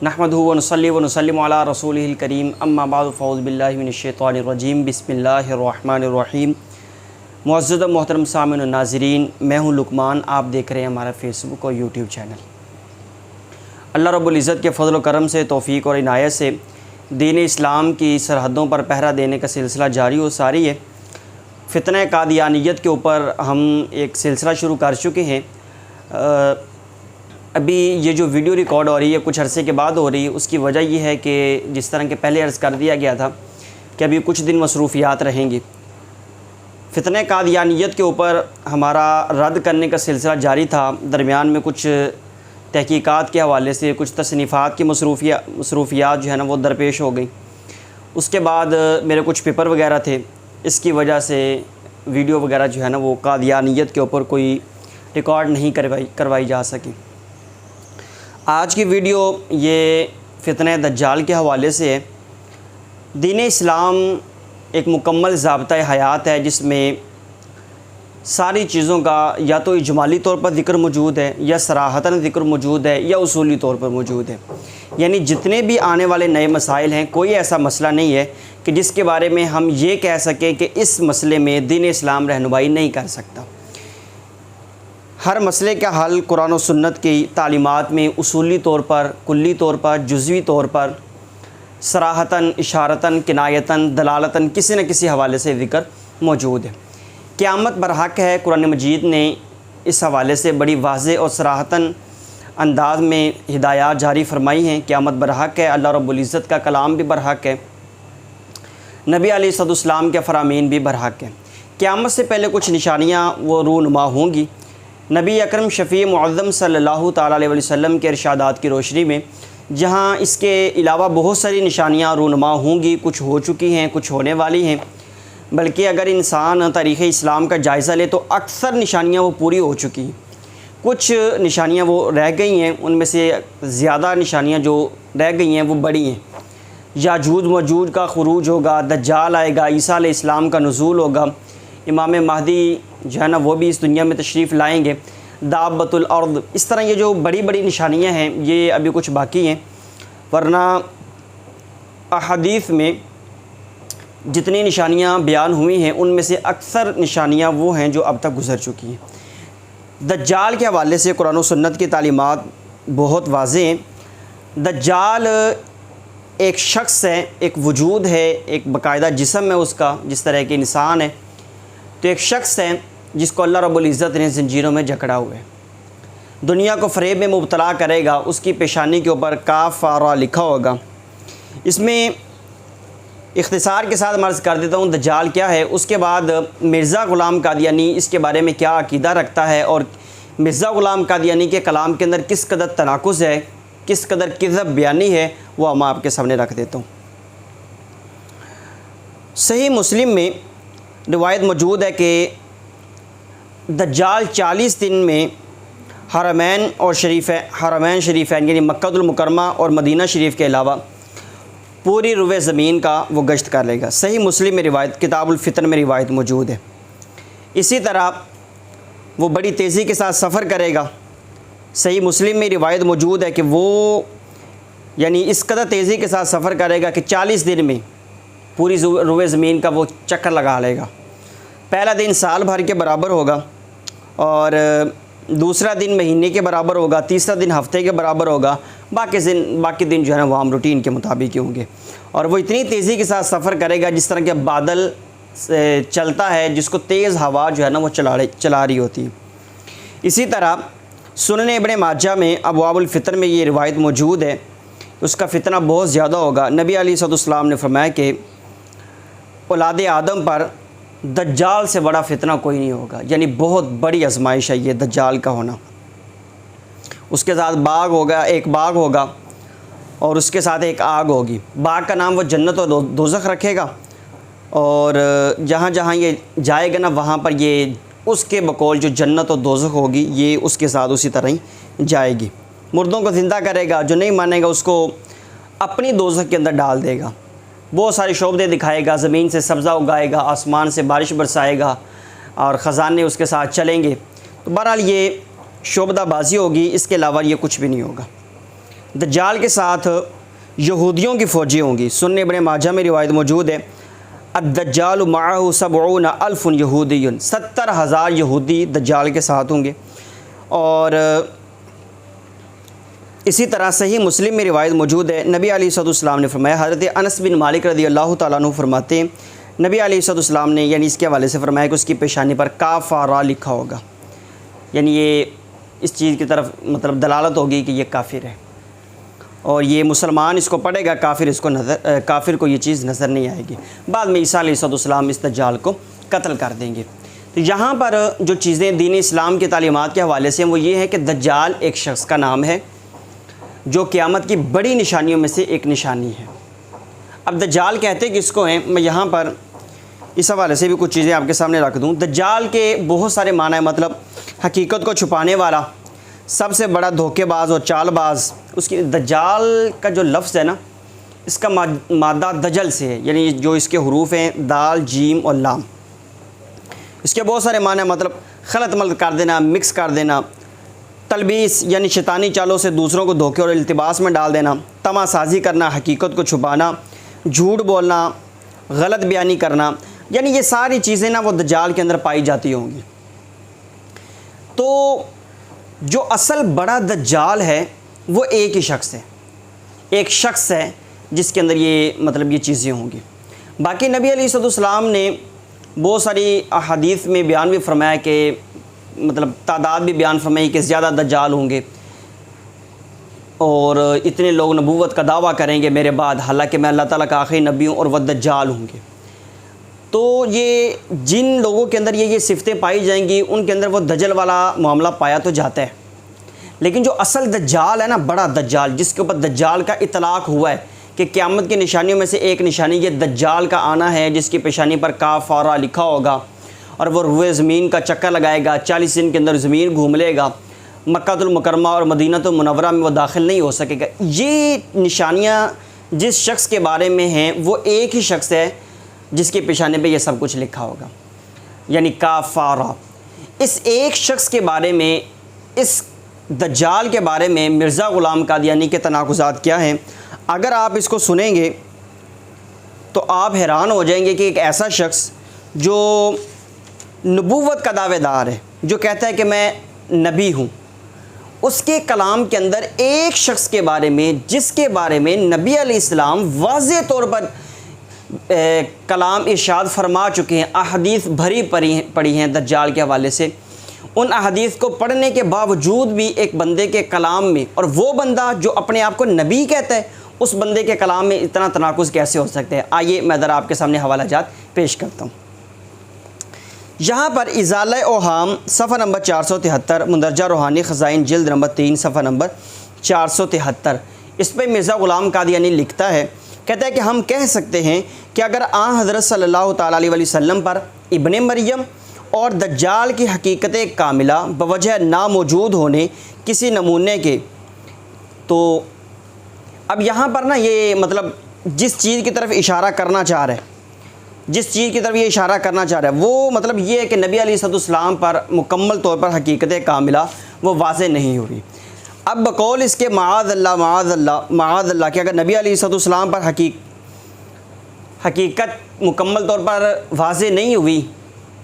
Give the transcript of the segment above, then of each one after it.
نحمدہ و نصلی و نسلم علی رسولہ الکریم اما بعد فاعوذ باللہ من الشیطان الرجیم بسم اللہ الرحمن الرحیم۔ معزز و محترم سامعین و ناظرین، میں ہوں لقمان، آپ دیکھ رہے ہیں ہمارا فیس بک اور یوٹیوب چینل۔ اللہ رب العزت کے فضل و کرم سے، توفیق اور عنایت سے دین اسلام کی سرحدوں پر پہرا دینے کا سلسلہ جاری و ساری ہے۔ فتنہ قادیانیت کے اوپر ہم ایک سلسلہ شروع کر چکے ہیں۔ ابھی یہ جو ویڈیو ریکارڈ ہو رہی ہے کچھ عرصے کے بعد ہو رہی ہے، اس کی وجہ یہ ہے کہ جس طرح کہ پہلے عرض کر دیا گیا تھا کہ ابھی کچھ دن مصروفیات رہیں گی۔ فتنہ قادیانیت کے اوپر ہمارا رد کرنے کا سلسلہ جاری تھا، درمیان میں کچھ تحقیقات کے حوالے سے کچھ تصنیفات کی مصروفیات جو ہے نا وہ درپیش ہو گئی۔ اس کے بعد میرے کچھ پیپر وغیرہ تھے، اس کی وجہ سے ویڈیو وغیرہ جو ہے نا وہ قادیانیت کے اوپر کوئی ریکارڈ نہیں کروائی جا سکی۔ آج کی ویڈیو یہ فتنہ دجال کے حوالے سے ہے۔ دین اسلام ایک مکمل ضابطۂ حیات ہے جس میں ساری چیزوں کا یا تو اجمالی طور پر ذکر موجود ہے، یا صراحتاً ذکر موجود ہے، یا اصولی طور پر موجود ہے۔ یعنی جتنے بھی آنے والے نئے مسائل ہیں، کوئی ایسا مسئلہ نہیں ہے کہ جس کے بارے میں ہم یہ کہہ سکیں کہ اس مسئلے میں دین اسلام رہنمائی نہیں کر سکتا۔ ہر مسئلے کا حل قرآن و سنت کی تعلیمات میں اصولی طور پر، کلی طور پر، جزوی طور پر، صراحتاً، اشارتاً، کنایتاً، دلالتاً کسی نہ کسی حوالے سے ذکر موجود ہے۔ قیامت برحق ہے، قرآن مجید نے اس حوالے سے بڑی واضح اور صراحتاً انداز میں ہدایات جاری فرمائی ہیں۔ قیامت برحق ہے، اللہ رب العزت کا کلام بھی برحق ہے، نبی علیہ السلام کے فرامین بھی برحق ہیں۔ قیامت سے پہلے کچھ نشانیاں وہ رونما ہوں گی۔ نبی اکرم شفیع معظم صلی اللہ تعالیٰ علیہ وسلم کے ارشادات کی روشنی میں، جہاں اس کے علاوہ بہت ساری نشانیاں رونما ہوں گی، کچھ ہو چکی ہیں، کچھ ہونے والی ہیں، بلکہ اگر انسان تاریخ اسلام کا جائزہ لے تو اکثر نشانیاں وہ پوری ہو چکی ہیں، کچھ نشانیاں وہ رہ گئی ہیں۔ ان میں سے زیادہ نشانیاں جو رہ گئی ہیں وہ بڑی ہیں۔ یاجوج ماجوج کا خروج ہوگا، دجال آئے گا، عیسیٰ علیہ السلام کا نزول ہوگا، امام مہدی جو ہے نا وہ بھی اس دنیا میں تشریف لائیں گے، دابۃ الارض، اس طرح یہ جو بڑی بڑی نشانیاں ہیں یہ ابھی کچھ باقی ہیں، ورنہ احادیث میں جتنی نشانیاں بیان ہوئی ہیں ان میں سے اکثر نشانیاں وہ ہیں جو اب تک گزر چکی ہیں۔ دجال کے حوالے سے قرآن و سنت کی تعلیمات بہت واضح ہیں۔ دجال ایک شخص ہے، ایک وجود ہے، ایک باقاعدہ جسم ہے اس کا، جس طرح کے انسان ہے، تو ایک شخص ہے جس کو اللہ رب العزت نے زنجیروں میں جکڑا ہوا ہے، دنیا کو فریب میں مبتلا کرے گا۔ اس کی پیشانی کے اوپر کاف را لکھا ہوگا۔ اس میں اختصار کے ساتھ عرض کر دیتا ہوں دجال کیا ہے، اس کے بعد مرزا غلام قادیانی اس کے بارے میں کیا عقیدہ رکھتا ہے، اور مرزا غلام قادیانی کے کلام کے اندر کس قدر تناقض ہے، کس قدر کذب بیانی ہے، وہ میں آپ کے سامنے رکھ دیتا ہوں۔ صحیح مسلم میں روایت موجود ہے کہ دجال 40 دن میں حرمین شریفین یعنی مکہ المکرمہ اور مدینہ شریف کے علاوہ پوری روئے زمین کا وہ گشت کر لے گا۔ صحیح مسلم میں روایت، کتاب الفتن میں روایت موجود ہے۔ اسی طرح وہ بڑی تیزی کے ساتھ سفر کرے گا۔ صحیح مسلم میں روایت موجود ہے کہ وہ یعنی اس قدر تیزی کے ساتھ سفر کرے گا کہ 40 دن میں پوری روئے زمین کا وہ چکر لگا لے گا۔ پہلا دن سال بھر کے برابر ہوگا، اور دوسرا دن مہینے کے برابر ہوگا، تیسرا دن ہفتے کے برابر ہوگا، باقی دن جو ہے نا وہ عام روٹین کے مطابق ہی ہوں گے۔ اور وہ اتنی تیزی کے ساتھ سفر کرے گا جس طرح کہ بادل چلتا ہے، جس کو تیز ہوا جو ہے نا وہ چلا رہی ہوتی ہے۔ اسی طرح سنن ابن ماجہ میں ابواب الفتن میں یہ روایت موجود ہے، اس کا فتنہ بہت زیادہ ہوگا۔ نبی علیہ السلام نے فرمایا کہ اولاد آدم پر دجال سے بڑا فتنہ کوئی نہیں ہوگا، یعنی بہت بڑی آزمائش ہے یہ دجال کا ہونا۔ اس کے ساتھ ایک باغ ہوگا، اور اس کے ساتھ ایک آگ ہوگی۔ باغ کا نام وہ جنت و دوزخ رکھے گا، اور جہاں جہاں یہ جائے گا نا وہاں پر یہ اس کے بقول جو جنت و دوزخ ہوگی یہ اس کے ساتھ اسی طرح ہی جائے گی۔ مردوں کو زندہ کرے گا، جو نہیں مانے گا اس کو اپنی دوزخ کے اندر ڈال دے گا۔ بہت سارے شعبے دکھائے گا، زمین سے سبزہ اگائے گا، آسمان سے بارش برسائے گا، اور خزانے اس کے ساتھ چلیں گے۔ تو بہرحال یہ شعبدہ بازی ہوگی، اس کے علاوہ یہ کچھ بھی نہیں ہوگا۔ دجال کے ساتھ یہودیوں کی فوجیں ہوں گی۔ سنن ابن ماجہ میں روایت موجود ہے، الدجال معہ 70,000 یہودی، 70,000 یہودی دجال کے ساتھ ہوں گے۔ اور اسی طرح صحیح مسلم میں روایت موجود ہے، نبی علیہ الصلوۃ والسلام نے فرمایا، حضرت انس بن مالک رضی اللہ تعالیٰ عنہ فرماتے ہیں، نبی علیہ الصلوۃ والسلام نے یعنی اس کے حوالے سے فرمایا کہ اس کی پیشانی پر کافارہ لکھا ہوگا، یعنی یہ اس چیز کی طرف مطلب دلالت ہوگی کہ یہ کافر ہے، اور یہ مسلمان اس کو پڑھے گا، کافر کو یہ چیز نظر نہیں آئے گی۔ بعد میں عیسیٰ علیہ الصلوۃ والسلام اس دجال کو قتل کر دیں گے۔ تو یہاں پر جو چیزیں دین اسلام کی تعلیمات کے حوالے سے ہیں وہ یہ ہے کہ دجال ایک شخص کا نام ہے جو قیامت کی بڑی نشانیوں میں سے ایک نشانی ہے۔ اب دجال کہتے کس کو ہیں، میں یہاں پر اس حوالے سے بھی کچھ چیزیں آپ کے سامنے رکھ دوں۔ دجال کے بہت سارے معنی، مطلب حقیقت کو چھپانے والا، سب سے بڑا دھوکے باز اور چال باز۔ اس کی دجال کا جو لفظ ہے نا، اس کا مادہ دجل سے ہے، یعنی جو اس کے حروف ہیں دال، جیم اور لام۔ اس کے بہت سارے معنی، مطلب خلط ملط کر دینا، مکس کر دینا، تلبیس یعنی شیطانی چالوں سے دوسروں کو دھوکے اور التباس میں ڈال دینا، طمع سازی کرنا، حقیقت کو چھپانا، جھوٹ بولنا، غلط بیانی کرنا، یعنی یہ ساری چیزیں نا وہ دجال کے اندر پائی جاتی ہوں گی۔ تو جو اصل بڑا دجال ہے وہ ایک ہی شخص ہے، ایک شخص ہے جس کے اندر یہ مطلب یہ چیزیں ہوں گی۔ باقی نبی علیہ الصلوۃ والسلام نے بہت ساری احادیث میں بیان بھی فرمایا کہ مطلب تعداد بھی بیان فرمائی کہ زیادہ دجال ہوں گے اور اتنے لوگ نبوت کا دعویٰ کریں گے میرے بعد، حالانکہ میں اللہ تعالیٰ کا آخری نبی ہوں، اور وہ دجال ہوں گے۔ تو یہ جن لوگوں کے اندر یہ صفتیں پائی جائیں گی ان کے اندر وہ دجل والا معاملہ پایا تو جاتا ہے، لیکن جو اصل دجال ہے نا، بڑا دجال جس کے اوپر دجال کا اطلاق ہوا ہے کہ قیامت کی نشانیوں میں سے ایک نشانی یہ دجال کا آنا ہے، جس کی پیشانی پر کافارہ لکھا ہوگا، اور وہ روئے زمین کا چکر لگائے گا، 40 دن کے اندر زمین گھوم لے گا، مکہ المکرمہ اور مدینہ المنورہ میں وہ داخل نہیں ہو سکے گا۔ یہ نشانیاں جس شخص کے بارے میں ہیں وہ ایک ہی شخص ہے جس کی پیشانی پہ یہ سب کچھ لکھا ہوگا، یعنی کافارہ۔ اس ایک شخص کے بارے میں، اس دجال کے بارے میں مرزا غلام قادیانی کے تناقضات کیا ہیں، اگر آپ اس کو سنیں گے تو آپ حیران ہو جائیں گے کہ ایک ایسا شخص جو نبوت کا دعوے دار ہے، جو کہتا ہے کہ میں نبی ہوں، اس کے کلام کے اندر ایک شخص کے بارے میں جس کے بارے میں نبی علیہ السلام واضح طور پر کلام ارشاد فرما چکے ہیں، احادیث بھری پڑی ہیں دجال کے حوالے سے، ان احادیث کو پڑھنے کے باوجود بھی ایک بندے کے کلام میں، اور وہ بندہ جو اپنے آپ کو نبی کہتا ہے، اس بندے کے کلام میں اتنا تناقض کیسے ہو سکتے ہیں؟ آئیے میں ذرا آپ کے سامنے حوالہ جات پیش کرتا ہوں۔ یہاں پر ازالہ اوہام صفحہ نمبر 473، مندرجہ روحانی خزائن جلد نمبر 3 صفحہ نمبر 473، اس پہ مرزا غلام قادیانی لکھتا ہے، کہتا ہے کہ ہم کہہ سکتے ہیں کہ اگر آن حضرت صلی اللہ تعالیٰ علیہ وسلم پر ابن مریم اور دجال کی حقیقت کاملہ بوجہ ناموجود ہونے کسی نمونے کے، تو اب یہاں پر نا یہ مطلب جس چیز کی طرف اشارہ کرنا چاہ رہا ہے، جس چیز کی طرف یہ اشارہ کرنا چاہ رہا ہے وہ مطلب یہ ہے کہ نبی علیہ الصلوۃ والسلام پر مکمل طور پر حقیقت کاملہ وہ واضح نہیں ہو رہی۔ اب بقول اس کے معاذ اللہ کہ اگر نبی علیہ الصلوۃ والسلام پر حقیقت مکمل طور پر واضح نہیں ہوئی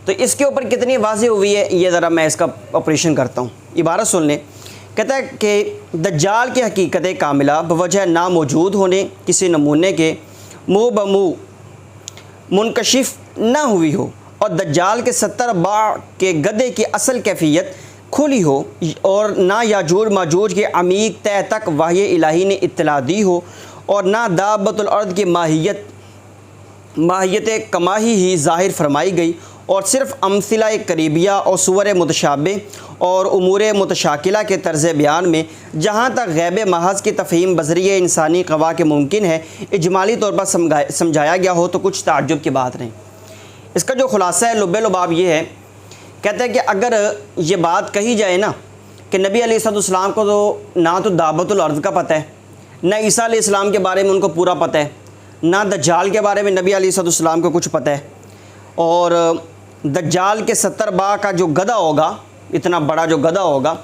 تو اس کے اوپر کتنی واضح ہوئی ہے، یہ ذرا میں اس کا آپریشن کرتا ہوں۔ عبارت سن لیں، کہتا ہے کہ دجال کی حقیقت کاملہ بوجہ ناموجود ہونے کسی نمونے کے منہ بمنہ منکشف نہ ہوئی ہو، اور دجال کے 70 باع کے گدھے کی اصل کیفیت کھلی ہو، اور نہ یاجوج ماجوج کے عمیق تہ تک وحی الہی نے اطلاع دی ہو، اور نہ دابۃ الارض کی ماہیت کماہی ہی ظاہر فرمائی گئی، اور صرف امثلہ قریبیہ اور صور متشابہ اور امور متشاکلہ کے طرز بیان میں جہاں تک غیب محض کی تفہیم بذریعہ انسانی قوا کے ممکن ہے اجمالی طور پر سمجھایا گیا ہو تو کچھ تعجب کی بات نہیں۔ اس کا جو خلاصہ ہے لب لباب یہ ہے، کہتا ہے کہ اگر یہ بات کہی جائے نا کہ نبی علیہ السلام کو تو نہ تو دابۃ الارض کا پتہ ہے، نہ عیسیٰ علیہ السلام کے بارے میں ان کو پورا پتہ ہے، نہ دجال کے بارے میں نبی علیہ السلام کو کچھ پتہ ہے، اور دجال کے 70 باع کا جو گدھا ہوگا، اتنا بڑا جو گدھا ہوگا،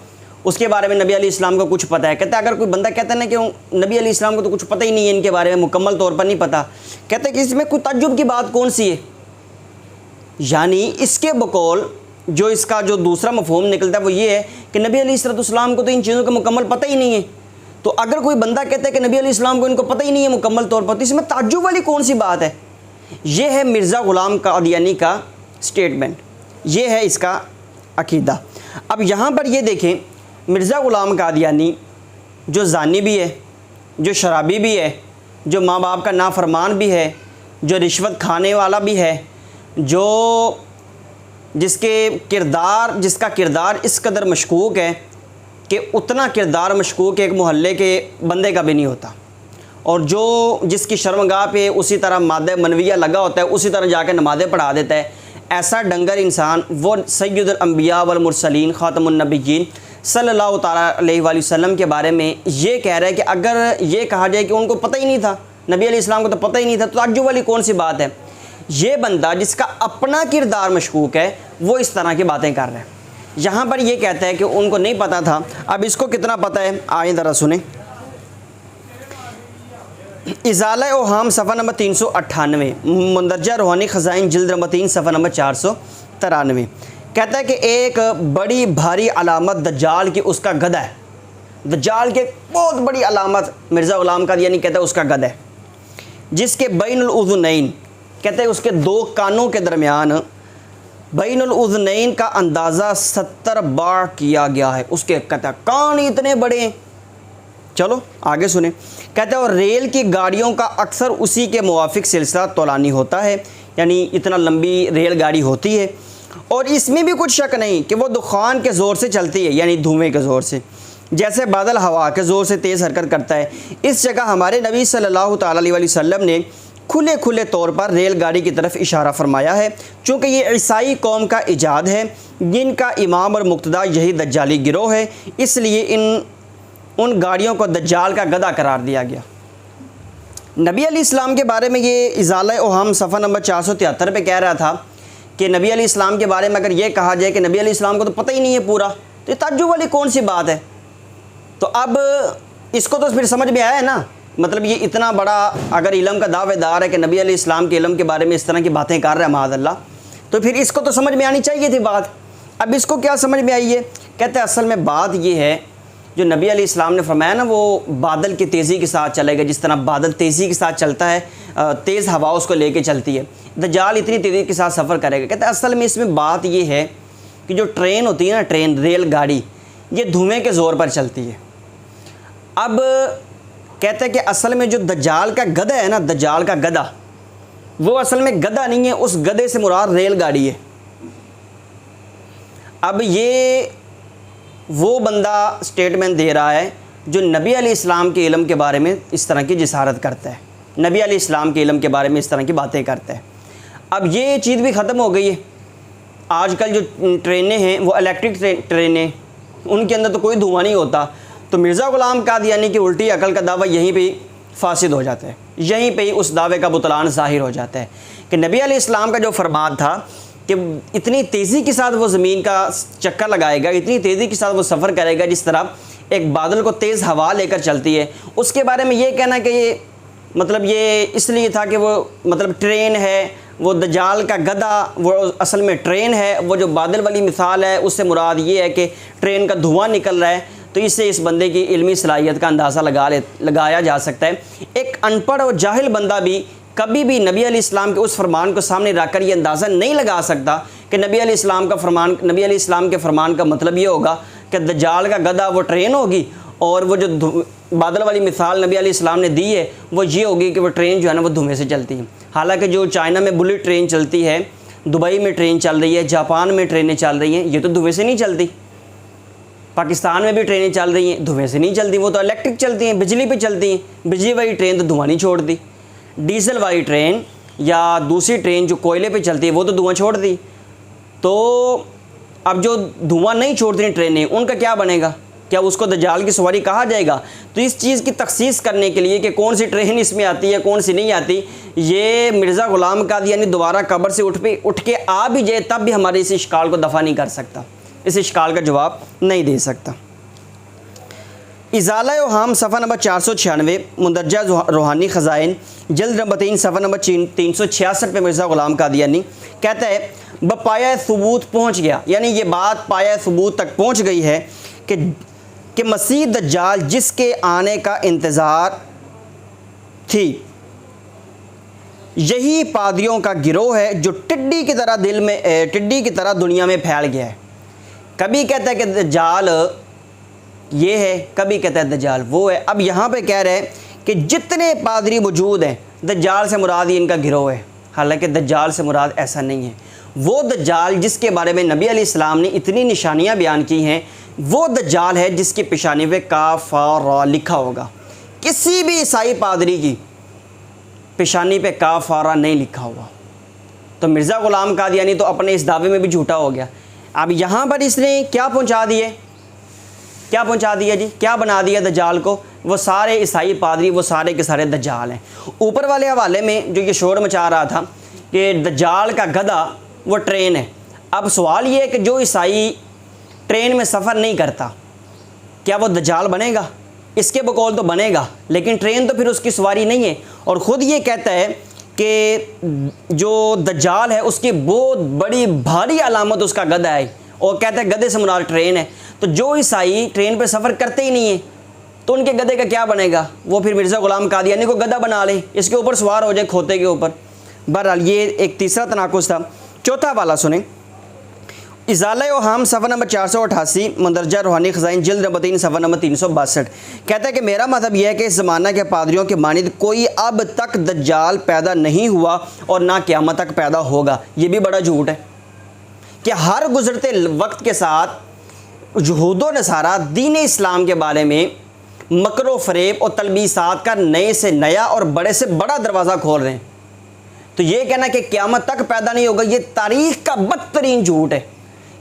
اس کے بارے میں نبی علیہ السلام کو کچھ پتہ ہے. کہتا ہے اگر کوئی بندہ کہتا ہے نا کہ نبی علیہ السلام کو تو کچھ پتہ ہی نہیں ہے ان کے بارے میں، مکمل طور پر نہیں پتہ، کہتا ہے کہ اس میں کوئی تعجب کی بات کون سی ہے. یعنی اس کے بقول جو اس کا جو دوسرا مفہوم نکلتا ہے وہ یہ ہے کہ نبی علیہ السلام کو تو ان چیزوں کا مکمل پتہ ہی نہیں ہے. تو اگر کوئی بندہ کہتا ہے کہ نبی علیہ السلام کو ان کو پتہ ہی نہیں ہے مکمل طور پر، تو اس میں تعجب والی کون سی بات ہے؟ یہ ہے مرزا غلام قادیانی کا سٹیٹمنٹ، یہ ہے اس کا عقیدہ. اب یہاں پر یہ دیکھیں، مرزا غلام قادیانی جو زانی بھی ہے، جو شرابی بھی ہے، جو ماں باپ کا نافرمان بھی ہے، جو رشوت کھانے والا بھی ہے، جس کا کردار اس قدر مشکوک ہے کہ اتنا کردار مشکوک ایک محلے کے بندے کا بھی نہیں ہوتا، اور جس کی شرمگاہ پہ اسی طرح مادہ منویہ لگا ہوتا ہے اسی طرح جا کے نمازیں پڑھا دیتا ہے. ایسا ڈنگر انسان وہ سید الانبیاء والمرسلین خاتم النبیین صلی اللہ تعالیٰ علیہ وآلہ وسلم کے بارے میں یہ کہہ رہا ہے کہ اگر یہ کہا جائے کہ ان کو پتہ ہی نہیں تھا، نبی علیہ السلام کو تو پتہ ہی نہیں تھا، تو تعجب والی کون سی بات ہے؟ یہ بندہ جس کا اپنا کردار مشکوک ہے وہ اس طرح کی باتیں کر رہا ہے. یہاں پر یہ کہتا ہے کہ ان کو نہیں پتہ تھا. اب اس کو کتنا پتہ ہے آئیں ذرا سنیں. ازالہ اوہام صفحہ نمبر 398، مندرجہ روحانی خزائن جلد نمبر 3 صفحہ نمبر 493. کہتا ہے کہ ایک بڑی بھاری علامت دجال کی اس کا گدھا ہے. دجال کے بہت بڑی علامت مرزا غلام قادیانی کہتا ہے اس کا گدھا ہے، جس کے بین الاذنین، کہتے ہیں اس کے دو کانوں کے درمیان بین الاذنین کا اندازہ 70 بار کیا گیا ہے. اس کے کہتا ہے کان اتنے بڑے ہیں. چلو آگے سنیں. کہتے ہیں اور ریل کی گاڑیوں کا اکثر اسی کے موافق سلسلہ طولانی ہوتا ہے، یعنی اتنا لمبی ریل گاڑی ہوتی ہے، اور اس میں بھی کچھ شک نہیں کہ وہ دخان کے زور سے چلتی ہے، یعنی دھوئیں کے زور سے، جیسے بادل ہوا کے زور سے تیز حرکت کرتا ہے. اس جگہ ہمارے نبی صلی اللہ تعالیٰ علیہ وسلم نے کھلے طور پر ریل گاڑی کی طرف اشارہ فرمایا ہے، چونکہ یہ عیسائی قوم کا ایجاد ہے جن کا امام اور مقتدا یہی دجالی گروہ ہے، اس لیے ان گاڑیوں کو دجال کا گدھا قرار دیا گیا. نبی علیہ السلام کے بارے میں یہ ازالہ اوہام صفحہ نمبر 473 پہ کہہ رہا تھا کہ نبی علیہ السلام کے بارے میں اگر یہ کہا جائے کہ نبی علیہ السلام کو تو پتہ ہی نہیں ہے پورا، تو یہ تعجب والی کون سی بات ہے؟ تو اب اس کو تو پھر سمجھ میں آیا ہے نا، مطلب یہ اتنا بڑا اگر علم کا دعوے دار ہے کہ نبی علیہ السلام کے علم کے بارے میں اس طرح کی باتیں کر رہا ہے معاذ اللہ، تو پھر اس کو تو سمجھ میں آنی چاہیے تھی بات. اب اس کو کیا سمجھ میں آئی ہے؟ کہتے ہیں اصل میں بات یہ ہے جو نبی علیہ السلام نے فرمایا نا وہ بادل کی تیزی کے ساتھ چلے گا، جس طرح بادل تیزی کے ساتھ چلتا ہے، تیز ہوا اس کو لے کے چلتی ہے، دجال اتنی تیزی کے ساتھ سفر کرے گا. کہتے ہیں اصل میں اس میں بات یہ ہے کہ جو ٹرین ہوتی ہے نا، ٹرین ریل گاڑی، یہ دھوئیں کے زور پر چلتی ہے. اب کہتے ہیں کہ اصل میں جو دجال کا گدھا ہے نا، دجال کا گدھا وہ اصل میں گدھا نہیں ہے، اس گدھے سے مراد ریل گاڑی ہے. اب یہ وہ بندہ سٹیٹمنٹ دے رہا ہے جو نبی علیہ السلام کے علم کے بارے میں اس طرح کی جسارت کرتا ہے، نبی علیہ السلام کے علم کے بارے میں اس طرح کی باتیں کرتا ہے. اب یہ چیز بھی ختم ہو گئی ہے. آج کل جو ٹرینیں ہیں وہ الیکٹرک ٹرینیں، ان کے اندر تو کوئی دھواں نہیں ہوتا. تو مرزا غلام قادیانی کی الٹی عقل کا دعویٰ یہیں پہ فاسد ہو جاتا ہے، یہیں پہ اس دعوے کا بطلان ظاہر ہو جاتا ہے کہ نبی علیہ السلام کا جو فرمان تھا کہ اتنی تیزی کے ساتھ وہ زمین کا چکر لگائے گا، اتنی تیزی کے ساتھ وہ سفر کرے گا جس طرح ایک بادل کو تیز ہوا لے کر چلتی ہے، اس کے بارے میں یہ کہنا کہ یہ مطلب یہ اس لیے تھا کہ وہ مطلب ٹرین ہے، وہ دجال کا گدھا وہ اصل میں ٹرین ہے، وہ جو بادل والی مثال ہے اس سے مراد یہ ہے کہ ٹرین کا دھواں نکل رہا ہے. تو اس سے اس بندے کی علمی صلاحیت کا اندازہ لگایا جا سکتا ہے. ایک ان پڑھ اور جاہل بندہ بھی کبھی بھی نبی علیہ السلام کے اس فرمان کو سامنے رکھ کر یہ اندازہ نہیں لگا سکتا کہ نبی علیہ السلام کے فرمان کا مطلب یہ ہوگا کہ دجال کا گدھا وہ ٹرین ہوگی، اور وہ جو بادل والی مثال نبی علیہ السلام نے دی ہے وہ یہ ہوگی کہ وہ ٹرین جو ہے نا وہ دھوئیں سے چلتی ہے. حالانکہ جو چائنا میں بلٹ ٹرین چلتی ہے، دبئی میں ٹرین چل رہی ہے، جاپان میں ٹرینیں چل رہی ہیں، یہ تو دھوئیں سے نہیں چلتی. پاکستان میں بھی ٹرینیں چل رہی ہیں، دھوئیں سے نہیں چلتی، وہ تو الیکٹرک چلتی ہیں، بجلی پہ چلتی ہیں. بجلی والی ٹرین تو دھواں نہیں چھوڑتی. ڈیزل والی ٹرین یا دوسری ٹرین جو کوئلے پہ چلتی ہے وہ تو دھواں چھوڑ دی. تو اب جو دھواں نہیں چھوڑتی ٹرینیں ان کا کیا بنے گا؟ کیا اس کو دجال کی سواری کہا جائے گا؟ تو اس چیز کی تخصیص کرنے کے لیے کہ کون سی ٹرین اس میں آتی ہے کون سی نہیں آتی، یہ مرزا غلام قادیانی دوبارہ قبر سے اٹھ کے آ بھی جائے تب بھی ہمارے اس اشکال کو دفع نہیں کر سکتا، اس اشکال کا جواب نہیں دے سکتا. ازالہ اوہام صفحہ نمبر 496 مندرجہ روحانی خزائن جلد نمبر 3 صفحہ نمبر 366 پہ مرزا غلام قادیانی کہتا ہے بپایہ ثبوت پہنچ گیا، یعنی یہ بات پایہ ثبوت تک پہنچ گئی ہے کہ مسیح دجال جس کے آنے کا انتظار تھی یہی پادریوں کا گروہ ہے جو ٹڈی کی طرح دنیا میں پھیل گیا ہے۔ کبھی کہتا ہے کہ دجال یہ ہے، کبھی کہتا ہے دجال وہ ہے۔ اب یہاں پہ کہہ رہے ہیں کہ جتنے پادری موجود ہیں دجال سے مراد ہی ان کا گروہ ہے، حالانکہ دجال سے مراد ایسا نہیں ہے۔ وہ دجال جس کے بارے میں نبی علیہ السلام نے اتنی نشانیاں بیان کی ہیں وہ دجال ہے جس کی پیشانی پہ کاف را لکھا ہوگا۔ کسی بھی عیسائی پادری کی پیشانی پہ کاف را نہیں لکھا ہوا، تو مرزا غلام قادیانی تو اپنے اس دعوے میں بھی جھوٹا ہو گیا۔ اب یہاں پر اس نے کیا پہنچا دیا جی، کیا بنا دیا دجال کو؟ وہ سارے عیسائی پادری وہ سارے کے سارے دجال ہیں۔ اوپر والے حوالے میں جو یہ شور مچا رہا تھا کہ دجال کا گدھا وہ ٹرین ہے، اب سوال یہ ہے کہ جو عیسائی ٹرین میں سفر نہیں کرتا کیا وہ دجال بنے گا؟ اس کے بقول تو بنے گا، لیکن ٹرین تو پھر اس کی سواری نہیں ہے، اور خود یہ کہتا ہے کہ جو دجال ہے اس کی بہت بڑی بھاری علامت اس کا گدھا ہے، اور کہتا ہے گدھے سے مراد ٹرین ہے۔ تو جو عیسائی ٹرین پہ سفر کرتے ہی نہیں ہیں تو ان کے گدھے کا کیا بنے گا؟ وہ پھر مرزا غلام قادیانی کو گدھا بنا لیں، اس کے اوپر سوار ہو جائے کھوتے کے اوپر۔ بہرحال یہ ایک تیسرا تناقض تھا۔ چوتھا والا سنیں، ازالہ اوہام صفحہ نمبر 488 مندرجہ روحانی خزائن جلد نمبر 3 صفحہ نمبر 362 کہتا ہے کہ میرا مذہب یہ ہے کہ اس زمانہ کے پادریوں کے مانند کوئی اب تک دجال پیدا نہیں ہوا اور نہ قیامت تک پیدا ہوگا۔ یہ بھی بڑا جھوٹ ہے کہ ہر گزرتے وقت کے ساتھ یہود و نصارہ دین اسلام کے بارے میں مکر و فریب اور تلبیسات کا نئے سے نیا اور بڑے سے بڑا دروازہ کھول رہے ہیں۔ تو یہ کہنا کہ قیامت تک پیدا نہیں ہوگا یہ تاریخ کا بدترین جھوٹ ہے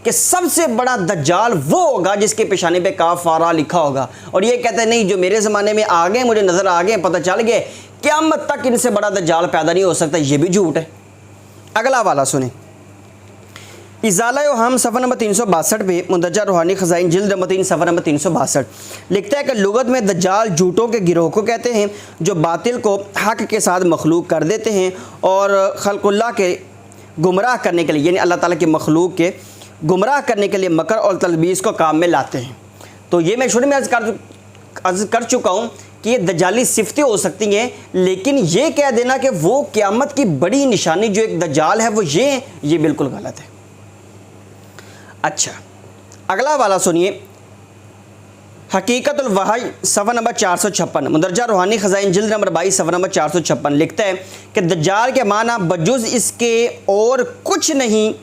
کہ سب سے بڑا دجال وہ ہوگا جس کے پیشانے پہ کاف را لکھا ہوگا، اور یہ کہتے ہیں نہیں جو میرے زمانے میں آ گئے مجھے نظر آ گئے پتہ چل گئے قیامت تک ان سے بڑا دجال پیدا نہیں ہو سکتا، یہ بھی جھوٹ ہے۔ اگلا والا سنیں، ازالہ اوہام صفحہ نمبر 362 پہ مندرجہ روحانی خزائن جلد نمبر 3 صفحہ نمبر 362 لکھتا ہے کہ لغت میں دجال جھوٹوں کے گروہ کو کہتے ہیں جو باطل کو حق کے ساتھ مخلوق کر دیتے ہیں اور خلق اللہ کے گمراہ کرنے کے لیے، یعنی اللہ تعالیٰ کی مخلوق کے گمراہ کرنے کے لیے مکر اور تلبیس کو کام میں لاتے ہیں۔ تو یہ میں شروع میں عرض کر چکا ہوں کہ یہ دجالی صفتیں ہو سکتی ہیں، لیکن یہ کہہ دینا کہ وہ قیامت کی بڑی نشانی جو ایک دجال ہے وہ یہ بالکل غلط ہے۔ اچھا اگلا والا سنیے، حقیقت الوحی صفحہ نمبر 456 مندرجہ روحانی خزائن جلد نمبر 22 صفحہ نمبر 456 لکھتا ہے کہ دجال کے معنی بجز اس کے اور کچھ نہیں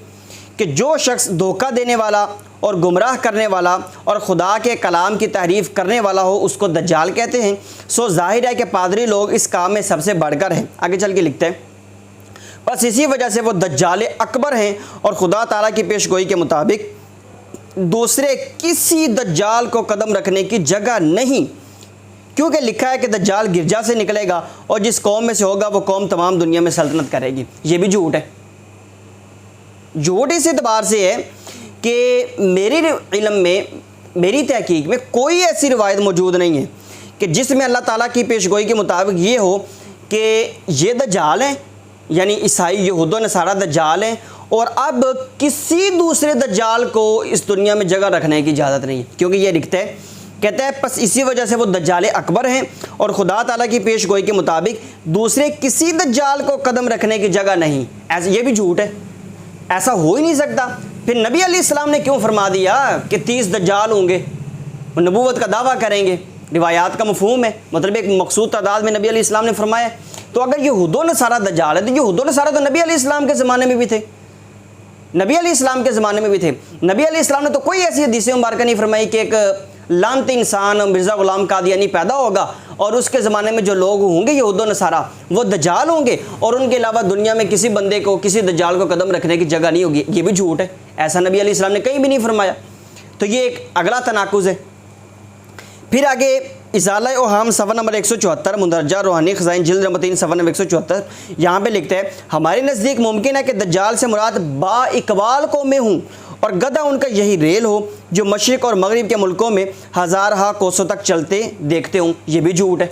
کہ جو شخص دھوکہ دینے والا اور گمراہ کرنے والا اور خدا کے کلام کی تحریف کرنے والا ہو اس کو دجال کہتے ہیں۔ سو ظاہر ہے کہ پادری لوگ اس کام میں سب سے بڑھ کر ہیں۔ آگے چل کے لکھتے ہیں بس اسی وجہ سے وہ دجال اکبر ہیں اور خدا تعالیٰ کی پیش گوئی کے مطابق دوسرے کسی دجال کو قدم رکھنے کی جگہ نہیں، کیونکہ لکھا ہے کہ دجال گرجا سے نکلے گا اور جس قوم میں سے ہوگا وہ قوم تمام دنیا میں سلطنت کرے گی۔ یہ بھی جھوٹ ہے۔ جھوٹ اس اعتبار سے ہے کہ میرے علم میں میری تحقیق میں کوئی ایسی روایت موجود نہیں ہے کہ جس میں اللہ تعالیٰ کی پیش گوئی کے مطابق یہ ہو کہ یہ دجال ہیں، یعنی عیسائی یہود و نصارہ دجال ہیں اور اب کسی دوسرے دجال کو اس دنیا میں جگہ رکھنے کی اجازت نہیں ہے، کیونکہ یہ لکھتا ہے کہتا ہے بس اسی وجہ سے وہ دجال اکبر ہیں اور خدا تعالیٰ کی پیش گوئی کے مطابق دوسرے کسی دجال کو قدم رکھنے کی جگہ نہیں۔ ایسا یہ بھی جھوٹ ہے، ایسا ہو ہی نہیں سکتا۔ پھر نبی علیہ السلام نے کیوں فرما دیا کہ 30 دجال ہوں گے، وہ نبوت کا دعویٰ کریں گے؟ روایات کا مفہوم ہے، مطلب ایک مقصود تعداد میں نبی علیہ السلام نے فرمایا۔ تو اگر یہود و نصارہ دجال ہے تو یہود و نصارہ تو نبی علیہ السلام کے زمانے میں بھی تھے، نبی علیہ السلام کے زمانے میں بھی تھے۔ نبی علیہ السلام نے تو کوئی ایسی حدیث مبارکہ نہیں فرمائی کہ ایک لعنتی انسان مرزا غلام قادیانی پیدا ہوگا اور اس کے زمانے میں جو لوگ ہوں گے یہود و نصارہ وہ دجال ہوں گے اور ان کے علاوہ دنیا میں کسی بندے کو کسی دجال کو قدم رکھنے کی جگہ نہیں ہوگی۔ یہ بھی جھوٹ ہے، ایسا نبی علیہ السلام نے کہیں بھی نہیں فرمایا۔ تو یہ ایک اگلا تناقض ہے۔ پھر آگے ازالہ اوہام صفحہ نمبر 174 مندرجہ روحانی خزائن جلد نمبر 3 صفحہ نمبر 174 یہاں پہ لکھتا ہے ہمارے نزدیک ممکن ہے کہ دجال سے مراد با اقبال قومیں ہوں اور گدھا ان کا یہی ریل ہو جو مشرق اور مغرب کے ملکوں میں ہزارہ کوسوں تک چلتے دیکھتے ہوں، یہ بھی جھوٹ ہے۔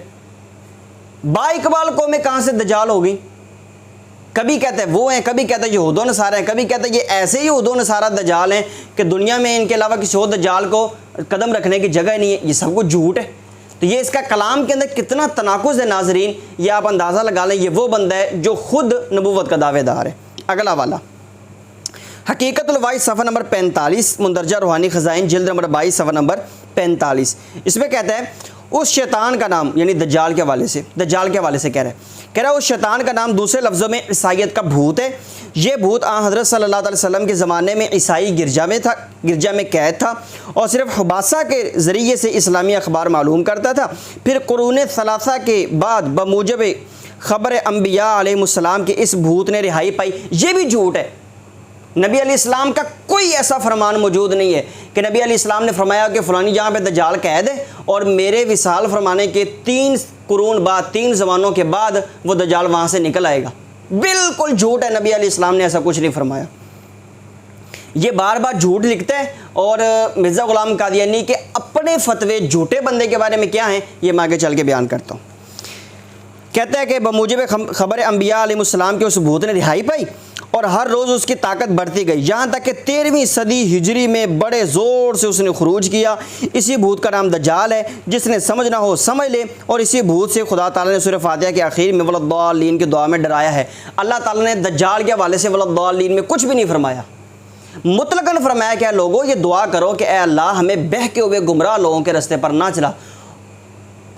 با اقبال قومیں کہاں سے دجال ہو گئی؟ کبھی کہتے ہیں وہ ہیں، کبھی کہتے ہیں یہود و نصارہ ہیں، کبھی کہتے ہیں یہ ایسے ہی یہود و نصارہ دجال ہیں کہ دنیا میں ان کے علاوہ کسی اور دجال کو قدم رکھنے کی جگہ نہیں ہے۔ یہ سب کچھ جھوٹ ہے۔ تو یہ اس کا کلام کے اندر کتنا تناقض ہے ناظرین، یہ آپ اندازہ لگا لیں۔ یہ وہ بندہ ہے جو خود نبوت کا دعوے دار ہے۔ اگلا والا حقیقت الوحی صفحہ نمبر 45، مندرجہ روحانی خزائن جلد نمبر 22 صفحہ نمبر 45۔ اس میں کہتا ہے اس شیطان کا نام، یعنی دجال کے حوالے سے کہہ رہا ہے اس شیطان کا نام دوسرے لفظوں میں عیسائیت کا بھوت ہے۔ یہ بھوت حضرت صلی اللہ علیہ وسلم کے زمانے میں عیسائی گرجا میں قید تھا اور صرف حباسہ کے ذریعے سے اسلامی اخبار معلوم کرتا تھا۔ پھر قرون ثلاثہ کے بعد بموجب خبر انبیاء علیہ السلام کے اس بھوت نے رہائی پائی۔ یہ بھی جھوٹ ہے۔ نبی علیہ السلام کا کوئی ایسا فرمان موجود نہیں ہے کہ نبی علیہ السلام نے فرمایا کہ فلانی جہاں پہ دجال قید ہے اور میرے وصال فرمانے کے 3 قرون بعد، 3 زمانوں کے بعد وہ دجال وہاں سے نکل آئے گا۔ بالکل جھوٹ ہے، نبی علیہ السلام نے ایسا کچھ نہیں فرمایا۔ یہ بار بار جھوٹ لکھتا ہے اور مرزا غلام قادیانی کے اپنے فتوے جھوٹے بندے کے بارے میں کیا ہیں یہ میں آگے چل کے بیان کرتا ہوں۔ کہتا ہے کہ بموجب خبر انبیاء علیہ السلام کے اس بھوت نے رہائی پائی اور ہر روز اس کی طاقت بڑھتی گئی، یہاں تک کہ 13ویں صدی ہجری میں بڑے زور سے اس نے خروج کیا۔ اسی بھوت کا نام دجال ہے، جس نے سمجھنا ہو سمجھ لے، اور اسی بھوت سے خدا تعالیٰ نے سورہ فاتحہ کے آخر میں ولضالین کی دعا میں ڈرایا ہے۔ اللہ تعالیٰ نے دجال کے حوالے سے ولضالین میں کچھ بھی نہیں فرمایا، مطلقاً فرمایا کہ لوگوں یہ دعا کرو کہ اے اللہ ہمیں بہکے ہوئے گمراہ لوگوں کے رستے پر نہ چلا۔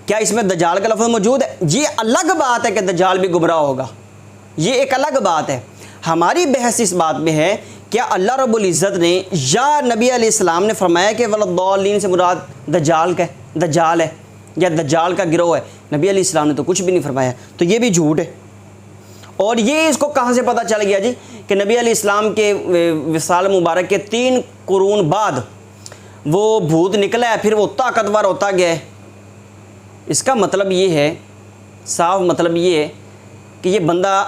کیا اس میں دجال کا لفظ موجود ہے؟ یہ الگ بات ہے کہ دجال بھی گمراہ ہوگا، یہ ایک الگ بات ہے۔ ہماری بحث اس بات میں ہے کیا اللہ رب العزت نے یا نبی علیہ السلام نے فرمایا کہ ولضالین سے مراد دجال ہے یا دجال کا گروہ ہے؟ نبی علیہ السلام نے تو کچھ بھی نہیں فرمایا، تو یہ بھی جھوٹ ہے۔ اور یہ اس کو کہاں سے پتہ چل گیا جی کہ نبی علیہ السلام کے وصال مبارک کے 3 قرون بعد وہ بھوت نکلا ہے، پھر وہ طاقتور ہوتا گیا ہے؟ اس کا مطلب یہ ہے، صاف مطلب یہ ہے کہ یہ بندہ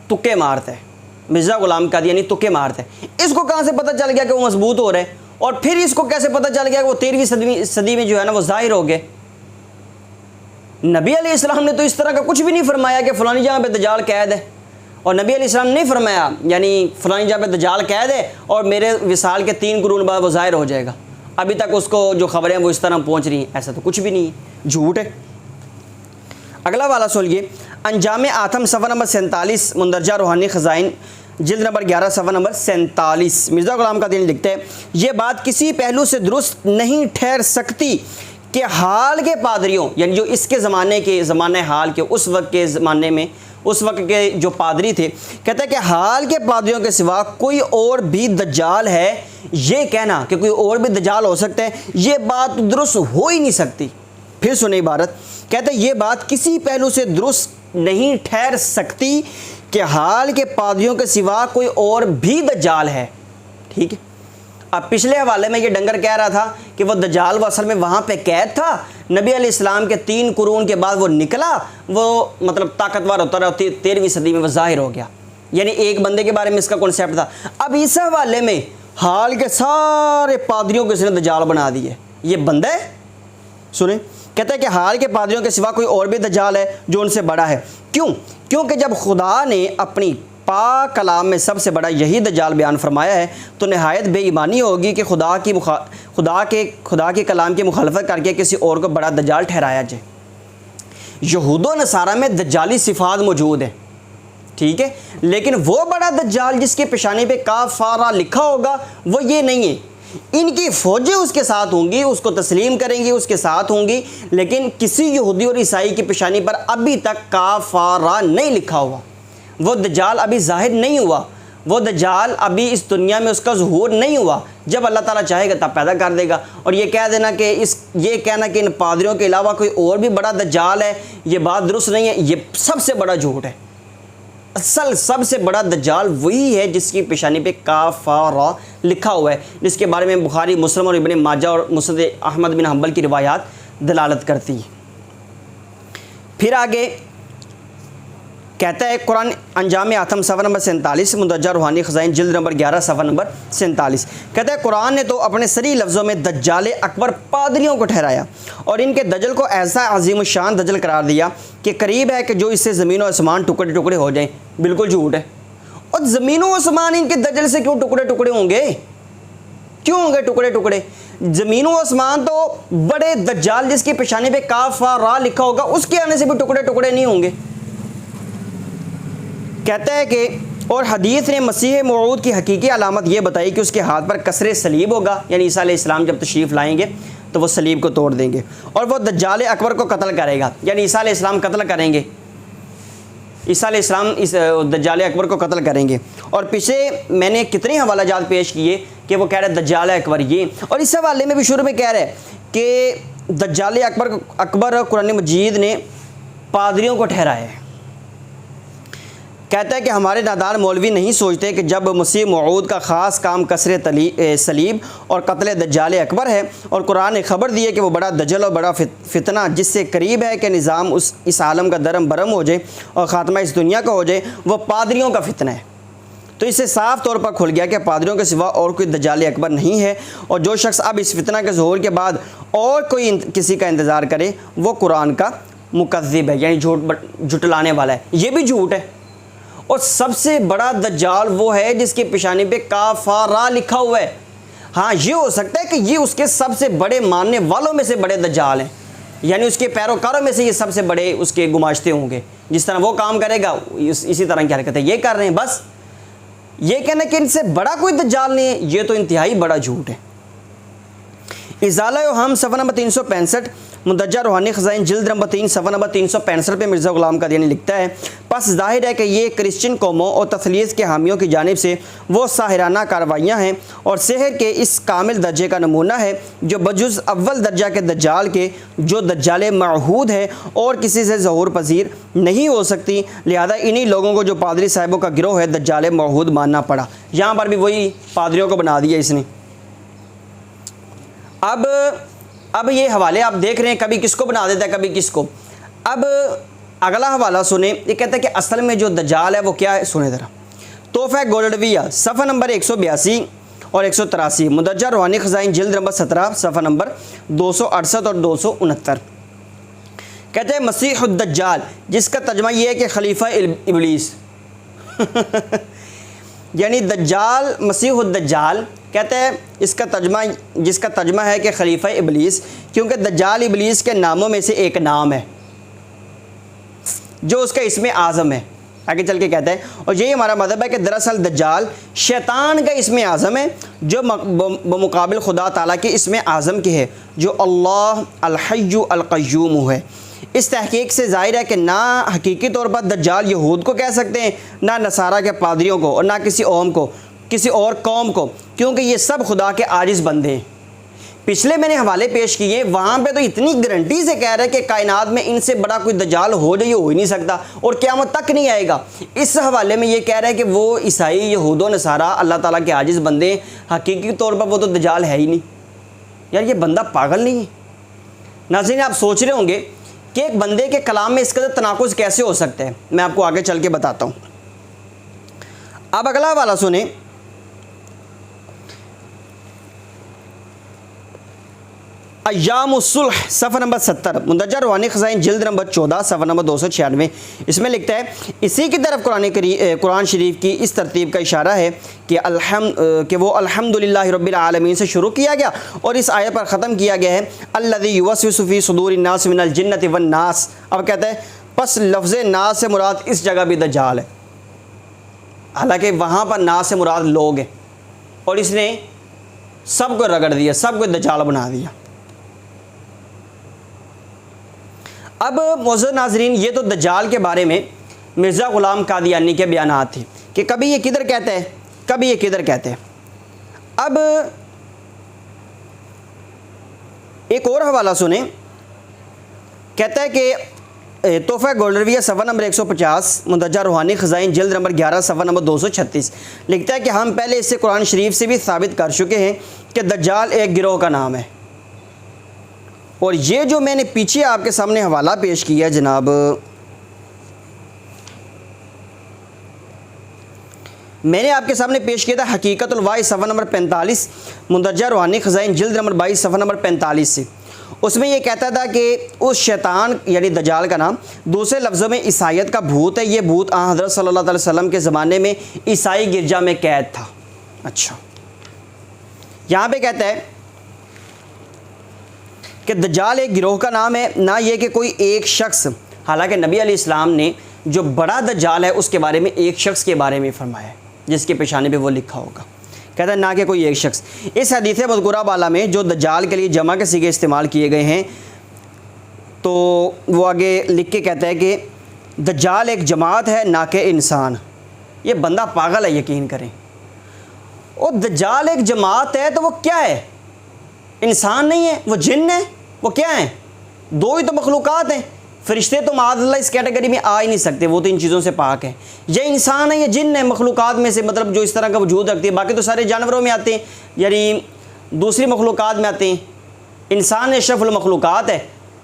تکے مارتا ہے، مرزا غلام قادیانی تکے مارتا ہے۔ اس کو کہاں سے پتہ چل گیا کہ وہ مضبوط ہو رہے ہیں؟ اور پھر اس کو کیسے پتہ چل گیا کہ وہ 13ویں صدی میں جو ہے نا وہ ظاہر ہو گئے؟ نبی علیہ السلام نے تو اس طرح کا کچھ بھی نہیں فرمایا کہ فلانی جگہ پہ دجال قید ہے، اور نبی علیہ السلام نے نہیں فرمایا یعنی فلانی جگہ پہ دجال قید ہے اور میرے وصال کے 3 قرون بعد وہ ظاہر ہو جائے گا۔ ابھی تک اس کو جو خبریں وہ اس طرح پہنچ رہی ہیں، ایسا تو کچھ بھی نہیں ہے، جھوٹ ہے۔ اگلا والا سنیے، انجام آتم صفحہ نمبر 47، مندرجہ روحانی خزائن جلد نمبر 11 صفحہ نمبر 47۔ مرزا غلام قادیانی لکھتے ہیں یہ بات کسی پہلو سے درست نہیں ٹھہر سکتی کہ حال کے پادریوں، یعنی جو اس کے زمانہ حال کے اس وقت کے زمانے میں اس وقت کے جو پادری تھے، کہتا ہے کہ حال کے پادریوں کے سوا کوئی اور بھی دجال ہے، یہ کہنا کہ کوئی اور بھی دجال ہو سکتا ہے یہ بات درست ہو ہی نہیں سکتی۔ پھر سنیں عبارت، کہتا ہے یہ بات کسی پہلو سے درست نہیں ٹھہر سکتی کہ حال کے پادریوں کے سوا کوئی اور بھی دجال ہے۔ ٹھیک ہے، اب پچھلے حوالے میں یہ ڈنگر کہہ رہا تھا کہ وہ دجال وہ اصل میں وہاں پہ قید تھا، نبی علیہ السلام کے 3 قرون کے بعد وہ نکلا، وہ مطلب طاقتور ہوتا رہا، 13ویں صدی میں وہ ظاہر ہو گیا، یعنی ایک بندے کے بارے میں اس کا کنسیپٹ تھا۔ اب اس حوالے میں حال کے سارے پادریوں کو اس نے دجال بنا دیے، یہ بندہ ہے۔ سنیں، کہتا ہے کہ حال کے پادریوں کے سوا کوئی اور بھی دجال ہے جو ان سے بڑا ہے۔ کیونکہ جب خدا نے اپنی پاک کلام میں سب سے بڑا یہی دجال بیان فرمایا ہے تو نہایت بے ایمانی ہوگی کہ خدا کے کلام کی مخالفت کر کے کسی اور کو بڑا دجال ٹھہرایا جائے۔ یہود و نصارہ میں دجالی صفات موجود ہیں، ٹھیک ہے، لیکن وہ بڑا دجال جس کی پیشانی پہ کافارہ لکھا ہوگا وہ یہ نہیں ہے۔ ان کی فوجیں اس کے ساتھ ہوں گی، اس کو تسلیم کریں گی، اس کے ساتھ ہوں گی، لیکن کسی یہودی اور عیسائی کی پیشانی پر ابھی تک کافارہ نہیں لکھا ہوا۔ وہ دجال ابھی ظاہر نہیں ہوا، وہ دجال ابھی اس دنیا میں اس کا ظہور نہیں ہوا، جب اللہ تعالیٰ چاہے گا تب پیدا کر دے گا۔ اور یہ کہہ دینا کہ یہ کہنا کہ ان پادریوں کے علاوہ کوئی اور بھی بڑا دجال ہے، یہ بات درست نہیں ہے، یہ سب سے بڑا جھوٹ ہے۔ اصل سب سے بڑا دجال وہی ہے جس کی پیشانی پہ کافارہ لکھا ہوا ہے، جس کے بارے میں بخاری، مسلم اور ابن ماجہ اور مسند احمد بن حنبل کی روایات دلالت کرتی ہیں۔ پھر آگے کہتا ہے قرآن انجام آتم صفحہ نمبر 47، مندرجہ روحانی خزائن جلد نمبر 11 صفحہ نمبر 47، کہتا ہے قرآن نے تو اپنے صریح لفظوں میں دجال اکبر پادریوں کو ٹھہرایا اور ان کے دجل کو ایسا عظیم الشان دجل قرار دیا کہ قریب ہے کہ جو اس سے زمین و آسمان ٹکڑے ٹکڑے ہو جائیں۔ بالکل جھوٹ ہے، اور زمین و آسمان ان کے دجل سے کیوں ٹکڑے ٹکڑے ہوں گے؟ کیوں ہوں گے ٹکڑے ٹکڑے؟ زمین و آسمان تو بڑے دجال جس کی پیشانی پہ کاف و را لکھا ہوگا اس کے آنے سے بھی ٹکڑے ٹکڑے نہیں ہوں گے۔ کہتا ہے کہ اور حدیث نے مسیح موعود کی حقیقی علامت یہ بتائی کہ اس کے ہاتھ پر کسر صلیب ہوگا، یعنی عیسیٰ علیہ السلام جب تشریف لائیں گے تو وہ صلیب کو توڑ دیں گے، اور وہ دجال اکبر کو قتل کرے گا، یعنی عیسیٰ علیہ السلام قتل کریں گے، عیسیٰ علیہ السلام اس دجال اکبر کو قتل کریں گے۔ اور پیچھے میں نے کتنے حوالہ جات پیش کیے کہ وہ کہہ رہے دجال اکبر یہ، اور اس حوالے میں بھی شروع میں کہہ رہے کہ دجال اکبر قرآن مجید نے پادریوں کو ٹھہرایا ہے۔ کہتا ہے کہ ہمارے نادان مولوی نہیں سوچتے کہ جب مسیح موعود کا خاص کام کسر صلیب اور قتل دجال اکبر ہے، اور قرآن نے خبر دی ہے کہ وہ بڑا دجل اور بڑا فتنہ جس سے قریب ہے کہ نظام اس عالم کا درم برم ہو جائے اور خاتمہ اس دنیا کا ہو جائے، وہ پادریوں کا فتنہ ہے۔ تو اس سے صاف طور پر کھل گیا کہ پادریوں کے سوا اور کوئی دجال اکبر نہیں ہے، اور جو شخص اب اس فتنہ کے ظہور کے بعد اور کوئی کسی کا انتظار کرے وہ قرآن کا مکذب ہے، یعنی جھٹلانے والا ہے۔ یہ بھی جھوٹ ہے، اور سب سے بڑا دجال وہ ہے جس کی پیشانی پہ کاف را لکھا ہوا ہے۔ ہاں یہ ہو سکتا ہے کہ یہ اس کے سب سے بڑے ماننے والوں میں سے بڑے دجال ہیں، یعنی اس کے پیروکاروں میں سے یہ سب سے بڑے اس کے گماشتے ہوں گے، جس طرح وہ کام کرے گا اسی طرح کی حرکتیں یہ کر رہے ہیں۔ بس یہ کہنا کہ ان سے بڑا کوئی دجال نہیں ہے، یہ تو انتہائی بڑا جھوٹ ہے۔ ازالہ ہم صفحہ نمبر 365، مندرجہ روحانی خزائن جلد نمبر 3 صفحہ نمبر 365 پہ مرزا غلام قادیانی لکھتا ہے، پس ظاہر ہے کہ یہ کرسچن قوموں اور تثلیث کے حامیوں کی جانب سے وہ ساحرانہ کارروائیاں ہیں اور سحر کے اس کامل درجے کا نمونہ ہے جو بجز اول درجہ کے دجال کے، جو دجال معہود ہے اور کسی سے ظہور پذیر نہیں ہو سکتی، لہذا انہی لوگوں کو جو پادری صاحبوں کا گروہ ہے دجال معہود ماننا پڑا۔ یہاں پر بھی وہی پادریوں کو بنا دیا اس نے۔ اب یہ حوالے آپ دیکھ رہے ہیں، کبھی کس کو بنا دیتا ہے کبھی کس کو۔ اب اگلا حوالہ سنیں، یہ کہتا ہے کہ اصل میں جو دجال ہے وہ کیا ہے، سنیں ذرا۔ تحفہ گولڈویہ صفحہ نمبر 182 اور 183، مندرجہ روحانی خزائن جلد نمبر 17 صفحہ نمبر 268 اور 269، کہتے ہیں مسیح الدجال، جس کا ترجمہ یہ ہے کہ خلیفہ ابلیس یعنی دجال مسیح الدجال، کہتے ہیں جس کا ترجمہ ہے کہ خلیفہ ابلیس، کیونکہ دجال ابلیس کے ناموں میں سے ایک نام ہے جو اس کا اسم اعظم ہے۔ آگے چل کے کہتا ہے، اور یہی ہمارا مذہب ہے کہ دراصل دجال شیطان کا اسم اعظم ہے جو بمقابل خدا تعالیٰ کے اسم اعظم کے ہے جو اللہ الحی القیوم ہے۔ اس تحقیق سے ظاہر ہے کہ نہ حقیقی طور پر دجال یہود کو کہہ سکتے ہیں، نہ نصارہ کے پادریوں کو، اور نہ کسی اور قوم کو، کیونکہ یہ سب خدا کے عاجز بندے ہیں۔ پچھلے میں نے حوالے پیش کیے، وہاں پہ تو اتنی گارنٹی سے کہہ رہے کہ کائنات میں ان سے بڑا کوئی دجال ہو جائے، ہو ہی نہیں سکتا اور قیامت تک نہیں آئے گا۔ اس حوالے میں یہ کہہ رہے ہیں کہ وہ عیسائی یہود و نصارہ اللہ تعالیٰ کے عاجز بندے ہیں، حقیقی طور پر وہ تو دجال ہے ہی نہیں۔ یار یہ بندہ پاگل نہیں ہے؟ ناظرین آپ سوچ رہے ہوں گے کہ ایک بندے کے کلام میں اس قدر تناقض کیسے ہو سکتا ہے، میں آپ کو آگے چل کے بتاتا ہوں۔ اب اگلا حوالہ سنیں، ایام الصلح صفحہ نمبر 70، مندرجہ روحانی خزائن جلد نمبر 14 صفحہ نمبر 296، اس میں لکھتا ہے اسی کی طرف قرآن شریف کی اس ترتیب کا اشارہ ہے کہ وہ الحمدللہ رب العالمین سے شروع کیا گیا اور اس آیت پر ختم کیا گیا ہے الذی یوسوس فی صدور الناس من الجنۃ والناس۔ اب کہتا ہے پس لفظ ناس سے مراد اس جگہ بھی دجال ہے، حالانکہ وہاں پر ناس سے مراد لوگ ہیں، اور اس نے سب کو رگڑ دیا، سب کو دجال بنا دیا۔ اب معزز ناظرین، یہ تو دجال کے بارے میں مرزا غلام قادیانی کے بیانات تھے کہ کبھی یہ کدھر کہتے ہیں کبھی یہ کدھر کہتے ہیں۔ اب ایک اور حوالہ سنیں، کہتا ہے کہ تحفہ گولڈویہ صفحہ نمبر 150، مندرجہ روحانی خزائن جلد نمبر 11 صفحہ نمبر 236، لکھتا ہے کہ ہم پہلے اس سے قرآن شریف سے بھی ثابت کر چکے ہیں کہ دجال ایک گروہ کا نام ہے، اور یہ جو میں نے پیچھے آپ کے سامنے حوالہ پیش کیا جناب، میں نے آپ کے سامنے پیش کیا تھا حقیقت الوحی صفحہ نمبر 45، مندرجہ روحانی خزائن جلد نمبر 22 صفحہ نمبر 45 سے۔ اس میں یہ کہتا تھا کہ اس شیطان یعنی دجال کا نام دوسرے لفظوں میں عیسائیت کا بھوت ہے، یہ بھوت حضرت صلی اللہ علیہ وسلم کے زمانے میں عیسائی گرجا میں قید تھا۔ اچھا، یہاں پہ کہتا ہے کہ دجال ایک گروہ کا نام ہے، نہ یہ کہ کوئی ایک شخص، حالانکہ نبی علیہ السلام نے جو بڑا دجال ہے اس کے بارے میں ایک شخص کے بارے میں فرمایا ہے جس کے پیشانے پہ وہ لکھا ہوگا، کہتا ہے نہ کہ کوئی ایک شخص۔ اس حدیث مذکورہ بالا میں جو دجال کے لیے جمع کے صیغے استعمال کیے گئے ہیں تو وہ آگے لکھ کے کہتا ہے کہ دجال ایک جماعت ہے نہ کہ انسان۔ یہ بندہ پاگل ہے، یقین کریں۔ اور دجال ایک جماعت ہے تو وہ کیا ہے؟ انسان نہیں ہے، وہ جن ہے، وہ کیا ہیں؟ دو ہی تو مخلوقات ہیں۔ فرشتے تو معاذ اللہ اس کیٹیگری میں آ ہی نہیں سکتے، وہ تو ان چیزوں سے پاک ہیں۔ یہ انسان ہے، یہ جن ہے، مخلوقات میں سے، مطلب جو اس طرح کا وجود رکھتی ہے۔ باقی تو سارے جانوروں میں آتے ہیں، یعنی دوسری مخلوقات میں آتے ہیں۔ انسان اشرف المخلوقات ہے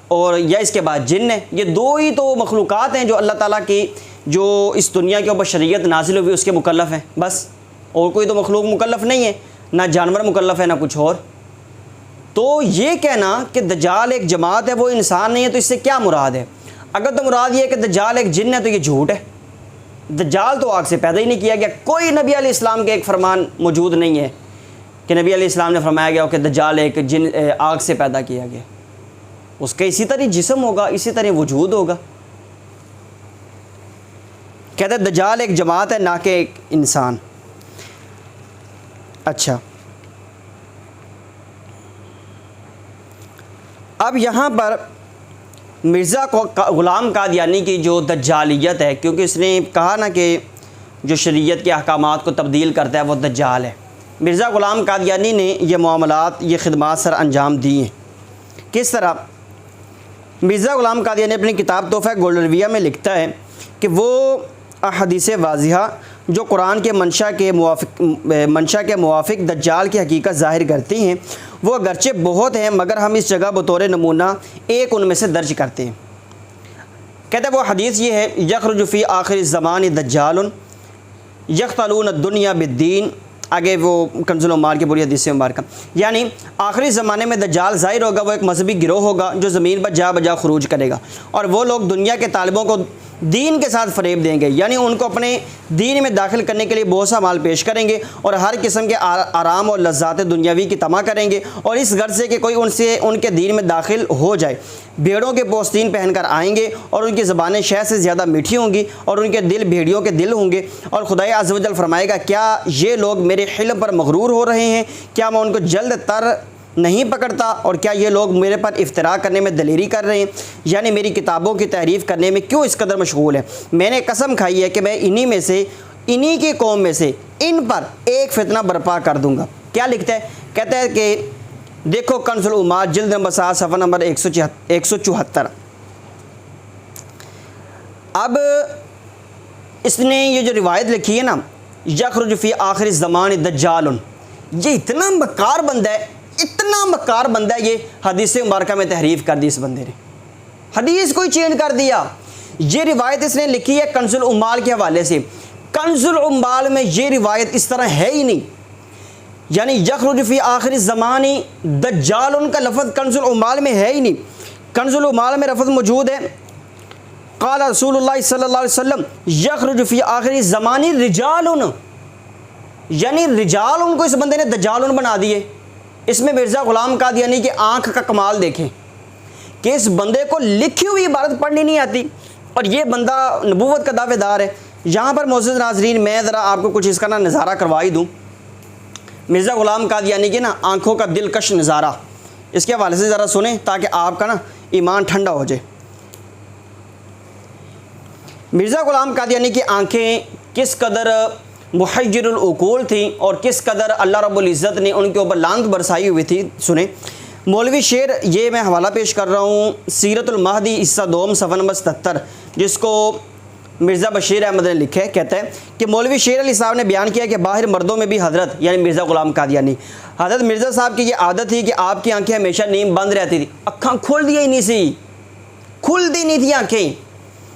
اور یا اس کے بعد جن ہے۔ یہ دو ہی تو مخلوقات ہیں جو اللہ تعالیٰ کی جو اس دنیا کے اوپر شریعت نازل ہوئی اس کے مکلف ہیں، بس۔ اور کوئی تو مخلوق مکلف نہیں ہے، نہ جانور مکلف ہے نہ کچھ اور۔ تو یہ کہنا کہ دجال ایک جماعت ہے، وہ انسان نہیں ہے، تو اس سے کیا مراد ہے؟ اگر تو مراد یہ ہے کہ دجال ایک جن ہے تو یہ جھوٹ ہے۔ دجال تو آگ سے پیدا ہی نہیں کیا گیا۔ کوئی نبی علیہ السلام کے ایک فرمان موجود نہیں ہے کہ نبی علیہ السلام نے فرمایا گیا کہ دجال ایک جن آگ سے پیدا کیا گیا۔ اس کا اسی طرح جسم ہوگا، اسی طرح وجود ہوگا۔ کہتے ہیں دجال ایک جماعت ہے نہ کہ ایک انسان۔ اچھا، اب یہاں پر مرزا غلام قادیانی کی جو دجالیت ہے، کیونکہ اس نے کہا نا کہ جو شریعت کے احکامات کو تبدیل کرتا ہے وہ دجال ہے۔ مرزا غلام قادیانی نے یہ معاملات، یہ خدمات سر انجام دی ہیں۔ کس طرح؟ مرزا غلام قادیانی اپنی کتاب تحفہ گولڈرویہ میں لکھتا ہے کہ وہ احادیث واضحہ جو قرآن کے منشا کے موافق دجال کی حقیقت ظاہر کرتی ہیں وہ اگرچہ بہت ہیں، مگر ہم اس جگہ بطور نمونہ ایک ان میں سے درج کرتے ہیں۔ کہتے ہیں وہ حدیث یہ ہے، یخرج فی آخر الزمان دجال یقتلون الدنیا بالدین۔ آگے وہ کنز العمال کی پوری حدیث مبارکہ، یعنی آخری زمانے میں دجال ظاہر ہوگا، وہ ایک مذہبی گروہ ہوگا جو زمین پر جا بجا خروج کرے گا، اور وہ لوگ دنیا کے طالبوں کو دین کے ساتھ فریب دیں گے، یعنی ان کو اپنے دین میں داخل کرنے کے لیے بہت سا مال پیش کریں گے اور ہر قسم کے آرام اور لذات دنیاوی کی طمع کریں گے، اور اس غرض سے کہ کوئی ان کے دین میں داخل ہو جائے۔ بھیڑوں کے پوستین پہن کر آئیں گے اور ان کی زبانیں شہد سے زیادہ میٹھی ہوں گی اور ان کے دل بھیڑیوں کے دل ہوں گے، اور خدائے عز و جل فرمائے گا کیا یہ لوگ میرے حلم پر مغرور ہو رہے ہیں؟ کیا میں ان کو جلد تر نہیں پکڑتا؟ اور کیا یہ لوگ میرے پر افتراء کرنے میں دلیری کر رہے ہیں، یعنی میری کتابوں کی تحریف کرنے میں کیوں اس قدر مشغول ہیں؟ میں نے قسم کھائی ہے کہ میں انہی کی قوم میں سے ان پر ایک فتنہ برپا کر دوں گا۔ کیا لکھتا ہے؟ کہتا ہے کہ دیکھو کنز العمال جلد نمبر 7 صفحہ نمبر 174۔ اب اس نے یہ جو روایت لکھی ہے نا، یخرج فی آخر الزمان دجال، یہ اتنا مکار بندہ ہے، اتنا مکار بندہ ہے، یہ حدیث مبارکہ میں تحریف کر دی اس بندے نے، حدیث کو ہی چینج کر دیا۔ یہ روایت اس نے لکھی ہے کنز العمال کے حوالے سے۔ کنز العمال میں یہ روایت اس طرح ہے ہی نہیں، یعنی یخرج فی آخر الزمان دجال کا لفظ کنز العمال میں ہے ہی نہیں۔ کنز العمال میں لفظ موجود ہے، قال رسول اللہ صلی اللہ علیہ وسلم یخرج فی آخر الزمان رجال، یعنی رجال ان کو اس بندے نے دجال بنا دیے۔ اس میں مرزا غلام قادیانی کی آنکھ کا کمال دیکھیں کہ اس بندے کو لکھی ہوئی عبارت پڑھنی نہیں آتی اور یہ بندہ نبوت کا دعوے دار ہے۔ یہاں پر معزز ناظرین میں ذرا آپ کو کچھ اس کا نا نظارہ کروا ہی دوں، مرزا غلام قادیانی کی نا آنکھوں کا دلکش نظارہ، اس کے حوالے سے ذرا سنیں تاکہ آپ کا نا ایمان ٹھنڈا ہو جائے۔ مرزا غلام قادیانی کی آنکھیں کس قدر محجر العقول تھیں اور کس قدر اللہ رب العزت نے ان کے اوپر لعنت برسائی ہوئی تھی، سنیں۔ مولوی شیر، یہ میں حوالہ پیش کر رہا ہوں سیرت المہدی حصہ 2 صفحہ نمبر 77، جس کو مرزا بشیر احمد نے لکھا ہے۔ کہتا ہے کہ مولوی شیر علی صاحب نے بیان کیا کہ باہر مردوں میں بھی حضرت یعنی مرزا غلام قادیانی، حضرت مرزا صاحب کی یہ عادت تھی کہ آپ کی آنکھیں ہمیشہ نیم بند رہتی تھی، اکھاں کھل دی ہی نہیں سی، کھل دی نہیں تھی آنکھیں،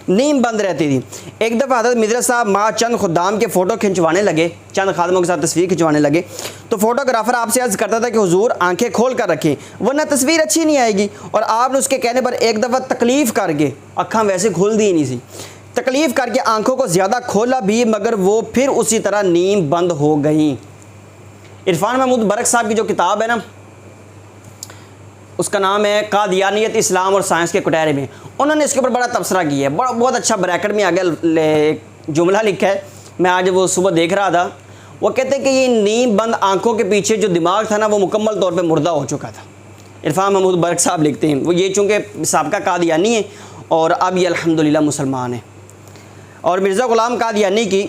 نیم بند رہتی تھی۔ ایک دفعہ حضرت مدرس صاحب ماں چند خدام کے فوٹو کھنچوانے لگے، چند خادموں کے ساتھ تصویر کھنچوانے لگے، تو فوٹوگرافر آپ سے عرض کرتا تھا کہ حضور آنکھیں کھول کر رکھیں ورنہ تصویر اچھی نہیں آئے گی، اور آپ نے اس کے کہنے پر ایک دفعہ تکلیف کر کے، آنکھاں ویسے کھول دی نہیں سی، تکلیف کر کے آنکھوں کو زیادہ کھولا بھی، مگر وہ پھر اسی طرح نیم بند ہو گئیں۔ عرفان محمود برق صاحب کی جو کتاب ہے نا، اس کا نام ہے قادیانیت اسلام اور سائنس کے کٹہرے میں، انہوں نے اس کے اوپر بڑا تبصرہ کیا ہے، بہت اچھا بریکٹ میں آگے جملہ لکھا ہے، میں آج وہ صبح دیکھ رہا تھا، وہ کہتے ہیں کہ یہ نیم بند آنکھوں کے پیچھے جو دماغ تھا نا وہ مکمل طور پہ مردہ ہو چکا تھا۔ عرفان محمود برق صاحب لکھتے ہیں، وہ یہ چونکہ سابقہ قادیانی ہے اور اب یہ الحمدللہ مسلمان ہیں۔ اور مرزا غلام قادیانی کی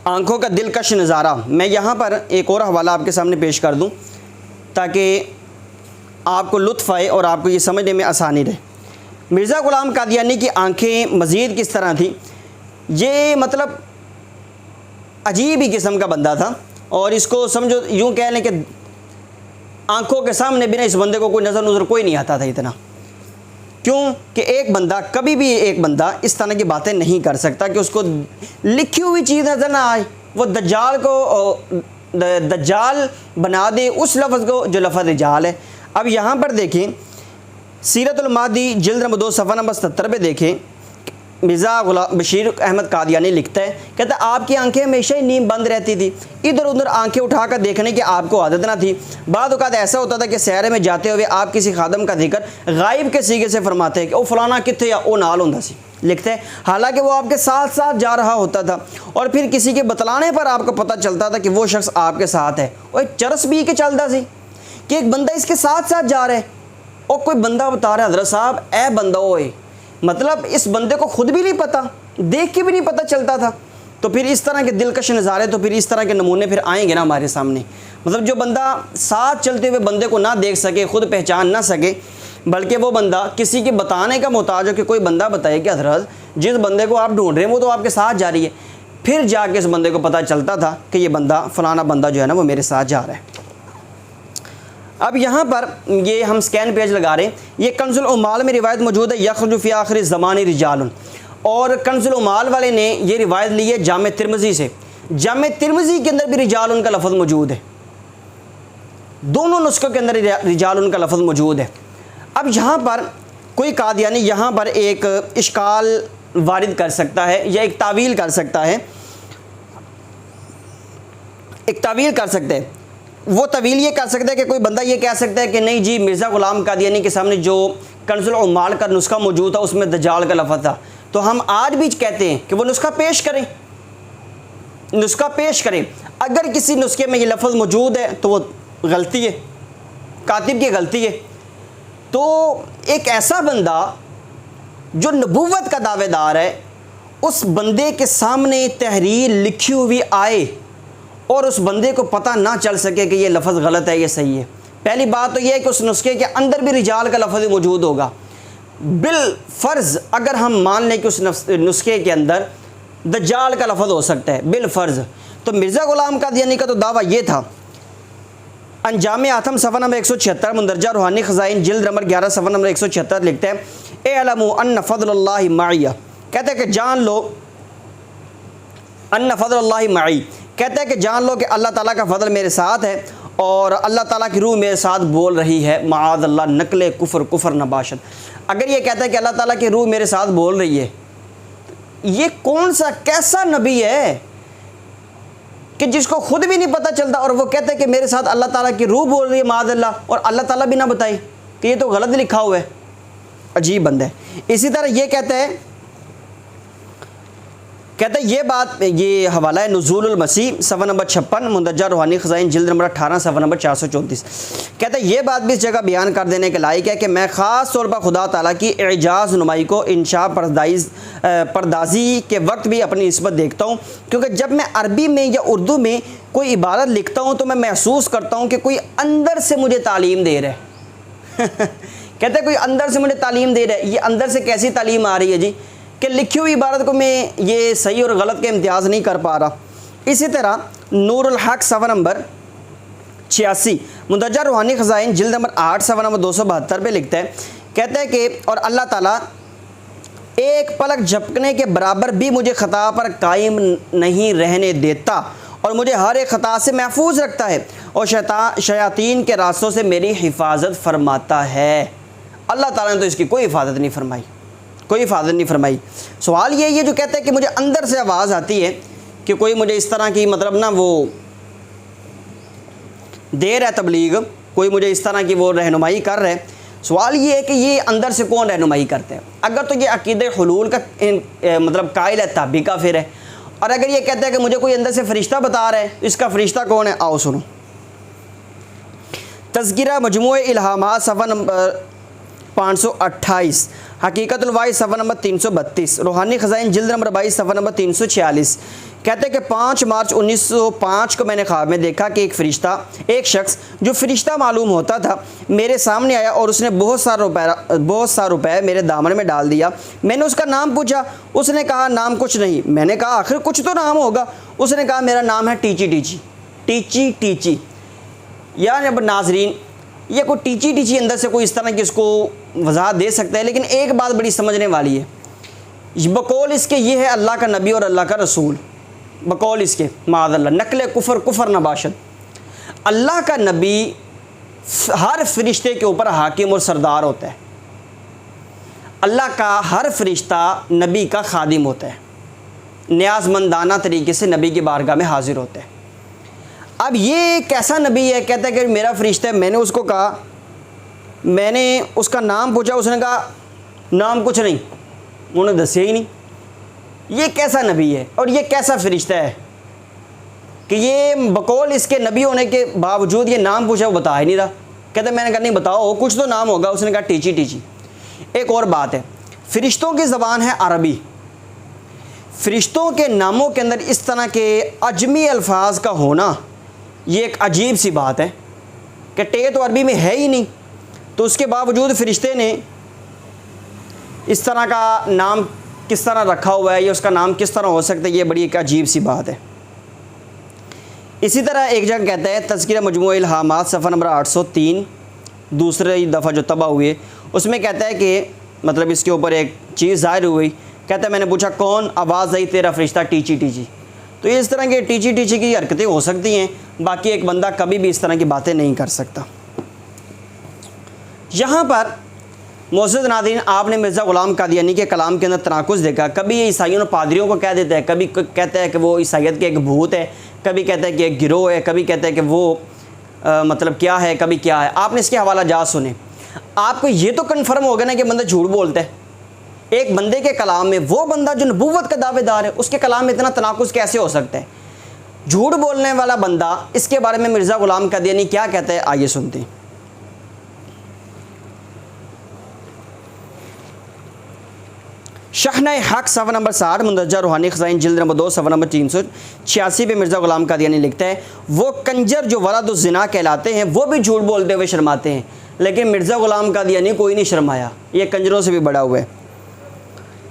آنکھوں کا دلکش نظارہ، میں یہاں پر ایک اور حوالہ آپ کے سامنے پیش کر دوں تاکہ آپ کو لطف آئے اور آپ کو یہ سمجھنے میں آسانی رہے۔ مرزا غلام قادیانی کی آنکھیں مزید کس طرح تھیں، یہ مطلب عجیب ہی قسم کا بندہ تھا، اور اس کو سمجھو یوں کہہ لیں کہ آنکھوں کے سامنے بنا اس بندے کو کوئی نظر کوئی نہیں آتا تھا اتنا، کیوں کہ ایک بندہ کبھی بھی ایک بندہ اس طرح کی باتیں نہیں کر سکتا کہ اس کو لکھی ہوئی چیز نظر نہ آئے، وہ دجال بنا دے اس لفظ کو جو لفظ رجال ہے۔ اب یہاں پر دیکھیں سیرت المہدی جلد نمبر 2 صفحہ نمبر 77 پہ دیکھیں، مرزا بشیر احمد قادیانی لکھتا ہے، کہتا ہے آپ کی آنکھیں ہمیشہ ہی نیم بند رہتی تھی، ادھر ادھر آنکھیں اٹھا کر دیکھنے کی آپ کو عادت نہ تھی، بعض اوقات ایسا ہوتا تھا کہ سیارے میں جاتے ہوئے آپ کسی خادم کا ذکر غائب کے سیغے سے فرماتے ہیں کہ او فلانا کتنے یا او نال ہوندا سی، لکھتے ہیں حالانکہ وہ آپ کے ساتھ ساتھ جا رہا ہوتا تھا، اور پھر کسی کے بتلانے پر آپ کو پتہ چلتا تھا کہ وہ شخص آپ کے ساتھ ہے، اور چرس بھی کے چلتا سی کہ ایک بندہ اس کے ساتھ ساتھ جا رہا ہے، اور کوئی بندہ بتا رہا ہے حضرت صاحب اے بندہ ہوئے، مطلب اس بندے کو خود بھی نہیں پتہ، دیکھ کے بھی نہیں پتہ چلتا تھا۔ تو پھر اس طرح کے دلکش نظارے، تو پھر اس طرح کے نمونے پھر آئیں گے نا ہمارے سامنے، مطلب جو بندہ ساتھ چلتے ہوئے بندے کو نہ دیکھ سکے، خود پہچان نہ سکے، بلکہ وہ بندہ کسی کے بتانے کا محتاج ہو کہ کوئی بندہ بتائے کہ حضرت جس بندے کو آپ ڈھونڈ رہے ہیں وہ تو آپ کے ساتھ جا رہی ہے، پھر جا کے اس بندے کو پتہ چلتا تھا کہ یہ بندہ فلانا بندہ جو ہے نا وہ میرے ساتھ جا رہا ہے۔ اب یہاں پر یہ ہم سکین پیج لگا رہے ہیں، یہ کنز العمال میں روایت موجود ہے، یخرج فی آخر الزمان رجال، اور کنز العمال والے نے یہ روایت لی ہے جامع ترمذی سے، جامع ترمذی کے اندر بھی رجال کا لفظ موجود ہے، دونوں نسخوں کے اندر رجال کا لفظ موجود ہے۔ اب یہاں پر کوئی قادیانی یہاں پر ایک اشکال وارد کر سکتا ہے یا ایک تعویل کر سکتا ہے، وہ طویل یہ کر سکتا ہے کہ کوئی بندہ یہ کہہ سکتا ہے کہ نہیں جی مرزا غلام قادیانی کے سامنے جو کنز العمال کا نسخہ موجود تھا اس میں دجال کا لفظ تھا، تو ہم آج بھی کہتے ہیں کہ وہ نسخہ پیش کریں، اگر کسی نسخے میں یہ لفظ موجود ہے تو وہ غلطی ہے، کاتب کی غلطی ہے۔ تو ایک ایسا بندہ جو نبوت کا دعوے دار ہے، اس بندے کے سامنے تحریر لکھی ہوئی آئے اور اس بندے کو پتہ نہ چل سکے کہ یہ لفظ غلط ہے یہ صحیح ہے، پہلی بات تو یہ ہے کہ اس نسخے کے اندر بھی رجال کا لفظ موجود ہوگا، بالفرض اگر ہم مان لیں کہ اس نسخے کے اندر دجال کا لفظ ہو سکتا ہے بالفرض، تو مرزا غلام قادیانی کا تو دعویٰ یہ تھا۔ انجام آتم صفحہ نمبر 176 مندرجہ روحانی خزائن جلد نمبر 11 صفحہ نمبر 176 لکھتے ہیں اعلموا ان فضل اللہ معی، کہتے ہیں کہ جان لو ان فضل اللہ معی، کہتے ہیں کہ جان لو کہ اللہ تعالیٰ کا فضل میرے ساتھ ہے، اور اللہ تعالیٰ کی روح میرے ساتھ بول رہی ہے، معاذ اللہ نقل کفر نباشد۔ اگر یہ کہتا ہے کہ اللہ تعالیٰ کی روح میرے ساتھ بول رہی ہے، یہ کون سا کیسا نبی ہے کہ جس کو خود بھی نہیں پتہ چلتا اور وہ کہتا ہے کہ میرے ساتھ اللہ تعالیٰ کی روح بول رہی ہے معاذ اللہ، اور اللہ تعالیٰ بھی نہ بتائی کہ یہ تو غلط لکھا ہوا ہے، عجیب بندہ ہے۔ اسی طرح یہ کہتا ہے یہ بات، یہ حوالہ ہے نزول المسیح صفحہ نمبر 56 مندرجہ روحانی خزائن جلد نمبر 18 صفحہ نمبر 434، کہتا ہے یہ بات بھی اس جگہ بیان کر دینے کے لائق ہے کہ میں خاص طور پر خدا تعالیٰ کی اعجاز نمائی کو انشاء پردازی کے وقت بھی اپنی نسبت دیکھتا ہوں، کیونکہ جب میں عربی میں یا اردو میں کوئی عبارت لکھتا ہوں تو میں محسوس کرتا ہوں کہ کوئی اندر سے مجھے تعلیم دے رہا ہے کہتا ہے کوئی اندر سے مجھے تعلیم دے رہا ہے۔ یہ اندر سے کیسی تعلیم آ رہی ہے جی کہ لکھی ہوئی عبارت کو میں یہ صحیح اور غلط کے امتیاز نہیں کر پا رہا۔ اسی طرح نور الحق صفحہ نمبر 86 مندرجہ روحانی خزائن جلد نمبر 8 صفحہ نمبر 272 پہ لکھتا ہے، کہتا ہے کہ اور اللہ تعالیٰ ایک پلک جھپکنے کے برابر بھی مجھے خطا پر قائم نہیں رہنے دیتا اور مجھے ہر ایک خطا سے محفوظ رکھتا ہے اور شیاطین کے راستوں سے میری حفاظت فرماتا ہے۔ اللہ تعالیٰ نے تو اس کی کوئی حفاظت نہیں فرمائی، کوئی حفاظت نہیں فرمائی۔ سوال یہ جو کہتا ہے کہ مجھے اندر سے آواز آتی ہے کہ کوئی مجھے اس طرح کی مطلب نا وہ دے رہا ہے تبلیغ، کوئی مجھے اس طرح کی وہ رہنمائی کر رہا ہے، سوال یہ ہے کہ یہ اندر سے کون رہنمائی کرتے ہیں؟ اگر تو یہ عقیدہ حلول کا مطلب قائل ہے تب بھی کافر ہے، اور اگر یہ کہتا ہے کہ مجھے کوئی اندر سے فرشتہ بتا رہا ہے، اس کا فرشتہ کون ہے؟ آؤ سنو۔ تذکرہ مجموع الہامات صفحہ نمبر 528، حقیقت الواحد صفحہ نمبر 332، روحانی خزائن جلد نمبر 22 صفحہ نمبر 346۔ کہتے ہیں کہ 5 مارچ 1905 کو میں نے خواب میں دیکھا کہ ایک شخص جو فرشتہ معلوم ہوتا تھا میرے سامنے آیا اور اس نے بہت سا روپے میرے دامن میں ڈال دیا۔ میں نے اس کا نام پوچھا، اس نے کہا نام کچھ نہیں۔ میں نے کہا آخر کچھ تو نام ہوگا۔ اس نے کہا میرا نام ہے ٹیچی ٹیچی۔ ٹیچی ٹیچی یعنی اب ناظرین یہ کوئی ٹیچی ٹیچی اندر سے کوئی اس طرح کی اس کو وضاحت دے سکتا ہے، لیکن ایک بات بڑی سمجھنے والی ہے، بقول اس کے یہ ہے اللہ کا نبی اور اللہ کا رسول، بقول اس کے معاذ اللہ نقل کفر نباشد، اللہ کا نبی ہر فرشتے کے اوپر حاکم اور سردار ہوتا ہے، اللہ کا ہر فرشتہ نبی کا خادم ہوتا ہے، نیاز مندانہ طریقے سے نبی کی بارگاہ میں حاضر ہوتا ہے۔ اب یہ کیسا نبی ہے؟ کہتا ہے کہ میرا فرشتہ ہے، میں نے اس کو کہا، میں نے اس کا نام پوچھا، اس نے کہا نام کچھ نہیں، انہوں نے دسیا ہی نہیں۔ یہ کیسا نبی ہے اور یہ کیسا فرشتہ ہے کہ یہ بقول اس کے نبی ہونے کے باوجود یہ نام پوچھا وہ بتا ہی نہیں رہا؟ کہتا ہے میں نے کہا نہیں بتاؤ کچھ تو نام ہوگا۔ اس نے کہا ٹیچی ٹیچی۔ ایک اور بات ہے، فرشتوں کی زبان ہے عربی، فرشتوں کے ناموں کے اندر اس طرح کے عجمی الفاظ کا ہونا یہ ایک عجیب سی بات ہے کہ ٹے تو عربی میں ہے ہی نہیں، تو اس کے باوجود فرشتے نے اس طرح کا نام کس طرح رکھا ہوا ہے یا اس کا نام کس طرح ہو سکتا ہے، یہ بڑی ایک عجیب سی بات ہے۔ اسی طرح ایک جگہ کہتا ہے تذکرہ مجموع الہامات صفحہ نمبر 803، دوسری دفعہ جو تباہ ہوئے اس میں کہتا ہے کہ مطلب اس کے اوپر ایک چیز ظاہر ہوئی، کہتا ہے میں نے پوچھا کون؟ آواز آئی تیرا فرشتہ ٹیچی ٹیچی۔ تو اس طرح کے ٹیچی ٹیچی کی حرکتیں ہو سکتی ہیں، باقی ایک بندہ کبھی بھی اس طرح کی باتیں نہیں کر سکتا۔ یہاں پر معزز ناظرین آپ نے مرزا غلام قادیانی کے کلام کے اندر تناقض دیکھا، کبھی یہ عیسائیوں اور پادریوں کو کہہ دیتا ہے، کبھی کہتا ہے کہ وہ عیسائیت کے ایک بھوت ہے، کبھی کہتا ہے کہ ایک گروہ ہے، کبھی کہتا ہے کہ وہ مطلب کیا ہے، کبھی کیا ہے۔ آپ نے اس کے حوالہ جات سنے، آپ کو یہ تو کنفرم ہو گیا نا کہ بندہ جھوٹ بولتا ہے۔ ایک بندے کے کلام میں، وہ بندہ جو نبوت کا دعوے دار ہے، اس کے کلام میں اتنا تناقض کیسے ہو سکتا ہے؟ جھوٹ بولنے والا بندہ، اس کے بارے میں مرزا غلام قادیانی کیا کہتا ہے، آئیے سنتے ہیں۔ شحنہ حق صفحہ نمبر 60، مندرجہ روحانی خزائن جلد نمبر 2 صفحہ نمبر 386 پہ مرزا غلام قادیانی لکھتا ہے وہ کنجر جو ولد الزنا کہلاتے ہیں وہ بھی جھوٹ بولتے ہوئے شرماتے ہیں، لیکن مرزا غلام قادیانی کوئی نہیں شرمایا، یہ کنجروں سے بھی بڑا ہوا ہے۔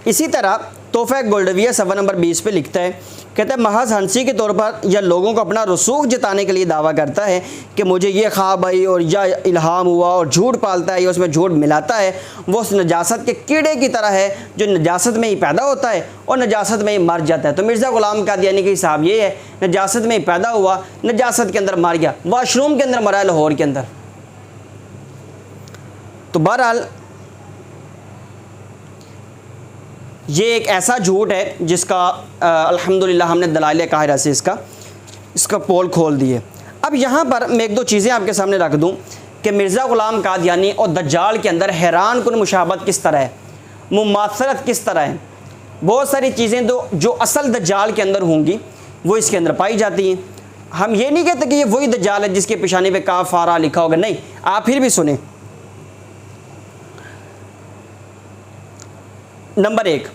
اسی طرح تحفہ گولڈویہ صفحہ نمبر 20 پہ لکھتا ہے، کہتا ہے محض ہنسی کے طور پر یا لوگوں کو اپنا رسوخ جتانے کے لیے دعویٰ کرتا ہے کہ مجھے یہ خواب آئی اور یا الہام ہوا، اور جھوٹ پالتا ہے یا اس میں جھوٹ ملاتا ہے، وہ اس نجاست کے کیڑے کی طرح ہے جو نجاست میں ہی پیدا ہوتا ہے اور نجاست میں ہی مر جاتا ہے۔ تو مرزا غلام قادیانی کا حساب یہ ہے، نجاست میں ہی پیدا ہوا، نجاست کے اندر مر گیا، واش روم کے اندر مرا ہے لاہور کے اندر۔ تو بہرحال یہ ایک ایسا جھوٹ ہے جس کا الحمدللہ ہم نے دلائل قاہرہ سے اس کا پول کھول دی ہے۔ اب یہاں پر میں ایک دو چیزیں آپ کے سامنے رکھ دوں کہ مرزا غلام قادیانی اور دجال کے اندر حیران کن مشابہت کس طرح ہے، مماثلت کس طرح ہے۔ بہت ساری چیزیں جو اصل دجال کے اندر ہوں گی وہ اس کے اندر پائی جاتی ہیں۔ ہم یہ نہیں کہتے کہ یہ وہی دجال ہے جس کے پیشانی پہ کاف فارا لکھا ہوگا، نہیں، آپ پھر بھی سنیں۔ نمبر 1،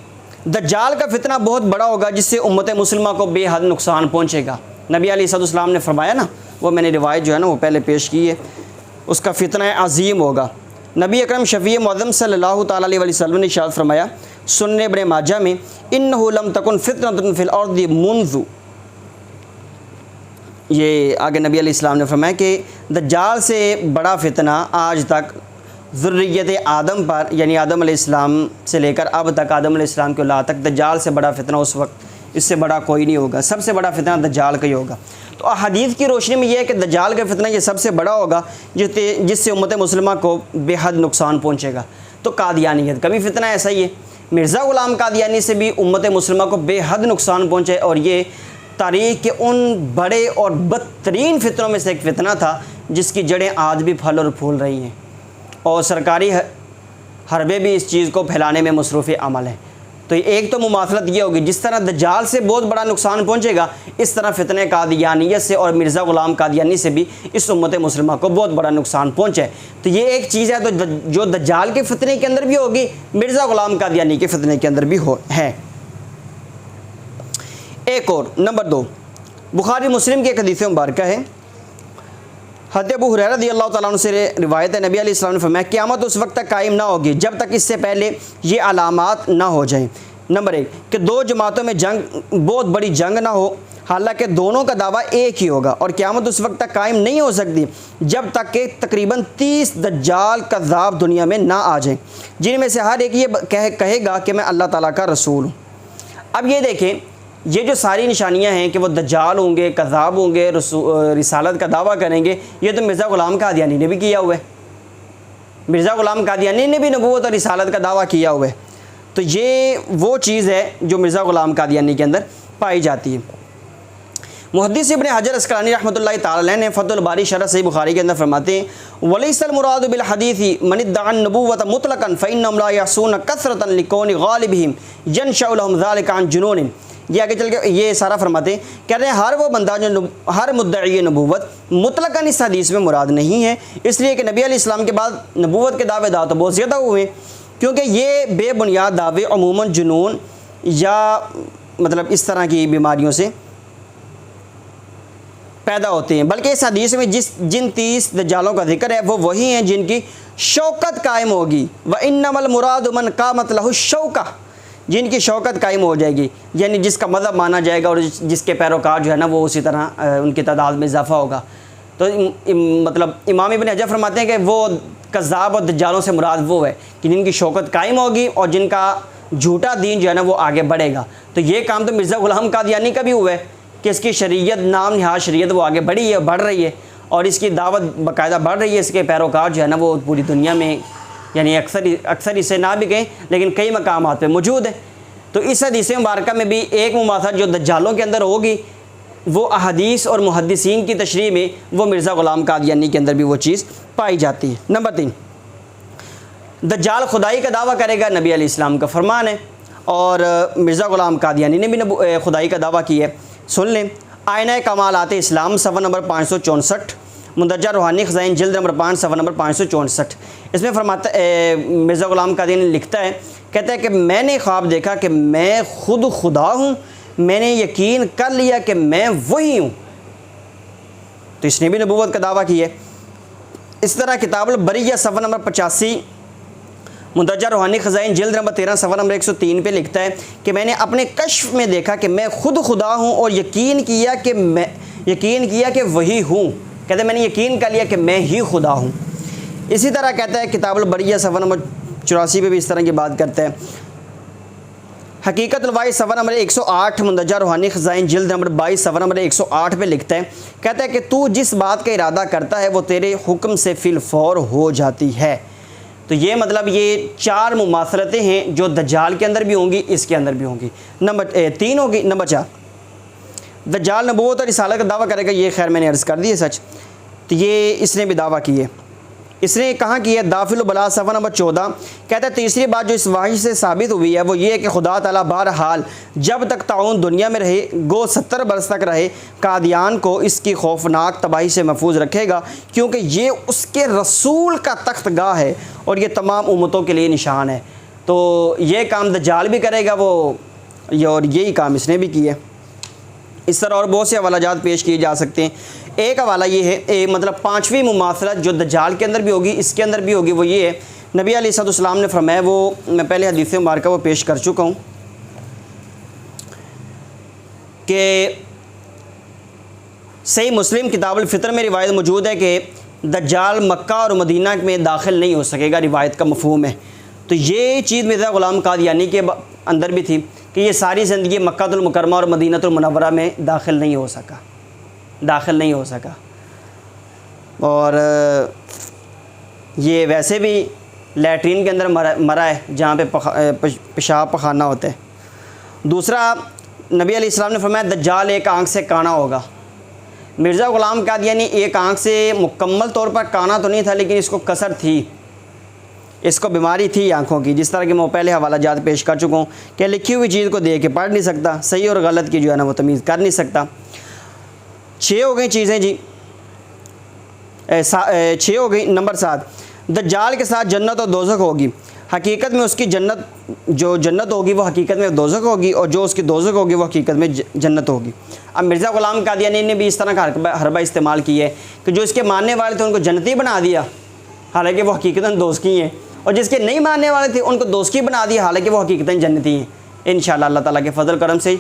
دجال کا فتنہ بہت بڑا ہوگا جس سے امت مسلمہ کو بے حد نقصان پہنچے گا۔ نبی علیہ السلام نے فرمایا نا، وہ میں نے روایت جو ہے نا وہ پہلے پیش کی ہے، اس کا فتنہ عظیم ہوگا۔ نبی اکرم شفیع معظم صلی اللہ تعالیٰ علیہ وسلم نے ارشاد فرمایا سنن ابن ماجہ میں، انہ لم تکن فتنۃ فی الارض منذ، یہ آگے نبی علیہ السلام نے فرمایا کہ دجال سے بڑا فتنہ آج تک ذریت آدم پر، یعنی آدم علیہ السلام سے لے کر اب تک آدم علیہ السلام کے اولاد تک دجال سے بڑا فتنہ اس وقت اس سے بڑا کوئی نہیں ہوگا، سب سے بڑا فتنہ دجال کا ہی ہوگا۔ تو احادیث کی روشنی میں یہ ہے کہ دجال کا فتنہ یہ سب سے بڑا ہوگا جس سے امت مسلمہ کو بے حد نقصان پہنچے گا۔ تو قادیانیت کا بھی فتنہ ایسا ہی ہے، مرزا غلام قادیانی سے بھی امت مسلمہ کو بے حد نقصان پہنچے، اور یہ تاریخ کے ان بڑے اور بدترین فتنوں میں سے ایک فتنہ تھا جس کی جڑیں آج بھی پھل اور پھول رہی ہیں، اور سرکاری حربے بھی اس چیز کو پھیلانے میں مصروف عمل ہیں۔ تو ایک تو مماثلت یہ ہوگی، جس طرح دجال سے بہت بڑا نقصان پہنچے گا، اس طرح فتنہ قادیانیت سے اور مرزا غلام قادیانی سے بھی اس امت مسلمہ کو بہت بڑا نقصان پہنچے۔ تو یہ ایک چیز ہے تو جو دجال کے فتنے کے اندر بھی ہوگی، مرزا غلام قادیانی کے فتنے کے اندر بھی ہے۔ ایک اور نمبر 2 بخاری مسلم کی ایک حدیث مبارکہ ہے، حضرت ابو ہریرہ رضی اللہ تعالیٰ عنہ سے روایت ہے، نبی علیہ السلام نے فرمایا قیامت اس وقت تک قائم نہ ہوگی جب تک اس سے پہلے یہ علامات نہ ہو جائیں۔ نمبر 1 کہ 2 جماعتوں میں بہت بڑی جنگ نہ ہو، حالانکہ دونوں کا دعویٰ ایک ہی ہوگا، اور قیامت اس وقت تک قائم نہیں ہو سکتی جب تک کہ تقریباً 30 دجال کذاب دنیا میں نہ آ جائیں، جن میں سے ہر ایک یہ کہے گا کہ میں اللہ تعالیٰ کا رسول ہوں۔ اب یہ دیکھیں، یہ جو ساری نشانیاں ہیں کہ وہ دجال ہوں گے، کذاب ہوں گے، رسالت کا دعویٰ کریں گے، یہ تو مرزا غلام قادیانی نے بھی کیا ہوا ہے، مرزا غلام قادیانی نے بھی نبوت اور رسالت کا دعویٰ کیا ہوا ہے۔ تو یہ وہ چیز ہے جو مرزا غلام قادیانی کے اندر پائی جاتی ہے۔ محدث ابن حجر عسقلانی رحمۃ اللہ تعالی علیہ نے فتح الباری شرح صحیح بخاری کے اندر فرماتے ہیں ولیس المراد بالحدیث من ادعى النبوۃ مطلقا فانهم لا يحصون كثرة لكون غالبهم ينشأ لهم ذلك عن جنون۔ یہ آگے چل کے یہ سارا فرماتے ہیں، کہہ رہے ہیں ہر وہ بندہ جو ہر مدعی نبوت مطلقاً اس حدیث میں مراد نہیں ہے، اس لیے کہ نبی علیہ السلام کے بعد نبوت کے دعوے دار تو بہت زیادہ ہوئے ہیں، کیونکہ یہ بے بنیاد دعوے عموماً جنون یا مطلب اس طرح کی بیماریوں سے پیدا ہوتے ہیں، بلکہ اس حدیث میں جن 30 دجالوں کا ذکر ہے وہ وہی ہیں جن کی شوکت قائم ہوگی، وَإِنَّمَا الْمُرَادُ مَنْ قَامَتْ لَهُ الشَّوْكَةُ، جن کی شوکت قائم ہو جائے گی، یعنی جس کا مذہب مانا جائے گا اور جس کے پیروکار جو ہے نا وہ اسی طرح ان کی تعداد میں اضافہ ہوگا۔ تو مطلب امام ابن حجر فرماتے ہیں کہ وہ کذاب اور دجالوں سے مراد وہ ہے کہ جن کی شوکت قائم ہوگی اور جن کا جھوٹا دین جو ہے نا وہ آگے بڑھے گا۔ تو یہ کام تو مرزا غلام قادیانی کا بھی ہوا ہے کہ اس کی شریعت، نام نہاد شریعت وہ آگے بڑھی ہے، بڑھ رہی ہے، اور اس کی دعوت باقاعدہ بڑھ رہی ہے، اس کے پیروکار جو ہے نا وہ پوری دنیا میں یعنی اکثر اسے نہ بھی کہیں لیکن کئی مقامات پہ موجود ہے۔ تو اس حدیث مبارکہ میں بھی ایک مماثلت جو دجالوں کے اندر ہوگی وہ احادیث اور محدثین کی تشریح میں وہ مرزا غلام قادیانی کے اندر بھی وہ چیز پائی جاتی ہے۔ نمبر 3 دجال خدائی کا دعویٰ کرے گا، نبی علیہ السلام کا فرمان ہے، اور مرزا غلام قادیانی نے بھی خدائی کا دعویٰ کیا ہے۔ سن لیں، آئینہ کمالات اسلام صفحہ نمبر 564، مندرجہ روحانی خزائن جلد نمبر 5 صفحہ نمبر 564، اس میں فرماتا مرزا غلام قادیانی لکھتا ہے، کہتا ہے کہ میں نے خواب دیکھا کہ میں خود خدا ہوں، میں نے یقین کر لیا کہ میں وہی ہوں۔ تو اس نے بھی نبوت کا دعویٰ کیا ہے۔ اس طرح کتاب البریہ صفحہ نمبر 85، مندرجہ روحانی خزائن جلد نمبر 13 صفحہ نمبر 103 پہ لکھتا ہے کہ میں نے اپنے کشف میں دیکھا کہ میں خود خدا ہوں اور یقین کیا کہ وہی ہوں، کہتے ہیں میں نے یقین کر لیا کہ میں ہی خدا ہوں۔ اسی طرح کہتا ہے کتاب البریہ صفحہ نمبر 84 پہ بھی اس طرح کی بات کرتا ہے۔ حقیقت الواحد صفحہ نمبر 108، مندرجہ روحانی خزائن جلد نمبر 22 صفحہ نمبر 108 پہ لکھتا ہے، کہتا ہے کہ تو جس بات کا ارادہ کرتا ہے وہ تیرے حکم سے فی الفور ہو جاتی ہے۔ تو یہ مطلب یہ 4 مماثلتیں ہیں جو دجال کے اندر بھی ہوں گی، اس کے اندر بھی ہوں گی۔ نمبر 3 ہوگی۔ نمبر 4 دجال نبوت اور رسالت کا دعویٰ کرے گا، یہ خیر میں نے عرض کر دی ہے سچ، تو یہ اس نے بھی دعویٰ کی ہے۔ اس نے کہاں کی ہے؟ دافل البلاغ صفحہ نمبر 14 کہتا ہے تیسری بات جو اس وحی سے ثابت ہوئی ہے وہ یہ ہے کہ خدا تعالیٰ بہرحال جب تک طاعون دنیا میں رہے، گو 70 برس تک رہے، قادیان کو اس کی خوفناک تباہی سے محفوظ رکھے گا، کیونکہ یہ اس کے رسول کا تخت گاہ ہے اور یہ تمام امتوں کے لیے نشان ہے۔ تو یہ کام دجال بھی کرے گا وہ، اور یہی کام اس نے بھی کیا ہے۔ اس طرح اور بہت سے حوالہ جات پیش کیے جا سکتے ہیں۔ ایک حوالہ یہ ہے، مطلب 5ویں مماثلت جو دجال کے اندر بھی ہوگی اس کے اندر بھی ہوگی، وہ یہ ہے نبی علیہ السلام نے فرمایا، وہ میں پہلے حدیث مبارکہ وہ پیش کر چکا ہوں کہ صحیح مسلم کتاب الفطر میں روایت موجود ہے کہ دجال مکہ اور مدینہ میں داخل نہیں ہو سکے گا، روایت کا مفہوم ہے۔ تو یہ چیز مرزا غلام قادیانی کے اندر بھی تھی کہ یہ ساری زندگی مکہ المکرمہ اور مدینہ المنورہ میں داخل نہیں ہو سکا۔ اور یہ ویسے بھی لیٹرین کے اندر مرا ہے جہاں پہ پیشاب پخانہ ہوتا ہے۔ دوسرا، نبی علیہ السلام نے فرمایا دجال ایک آنکھ سے کانا ہوگا۔ مرزا غلام قادیانی ایک آنکھ سے مکمل طور پر کانا تو نہیں تھا، لیکن اس کو کثر تھی، اس کو بیماری تھی آنکھوں کی، جس طرح کہ میں پہلے حوالہ جات پیش کر چکا ہوں کہ لکھی ہوئی چیز کو دیکھ کے پڑھ نہیں سکتا، صحیح اور غلط کی جو ہے نا وہ تمیز کر نہیں سکتا۔ 6 ہو گئی چیزیں جی، 6 ہو گئی۔ نمبر 7، دجال کے ساتھ جنت اور دوزخ ہوگی۔ حقیقت میں اس کی جو جنت ہوگی وہ حقیقت میں دوزخ ہوگی، اور جو اس کی دوزخ ہوگی وہ حقیقت میں جنت ہوگی۔ اب مرزا غلام قادیانی نے بھی اس طرح کا حربہ استعمال کی ہے کہ جو اس کے ماننے والے تھے ان کو جنتی بنا دیا، حالانکہ وہ حقیقتاً دوزخی ہیں، اور جس کے نہیں ماننے والے تھے ان کو دوزخی بنا دیا، حالانکہ وہ حقیقتاً جنتی ہیں۔ انشاءاللہ اللہ تعالیٰ کے فضل کرم سے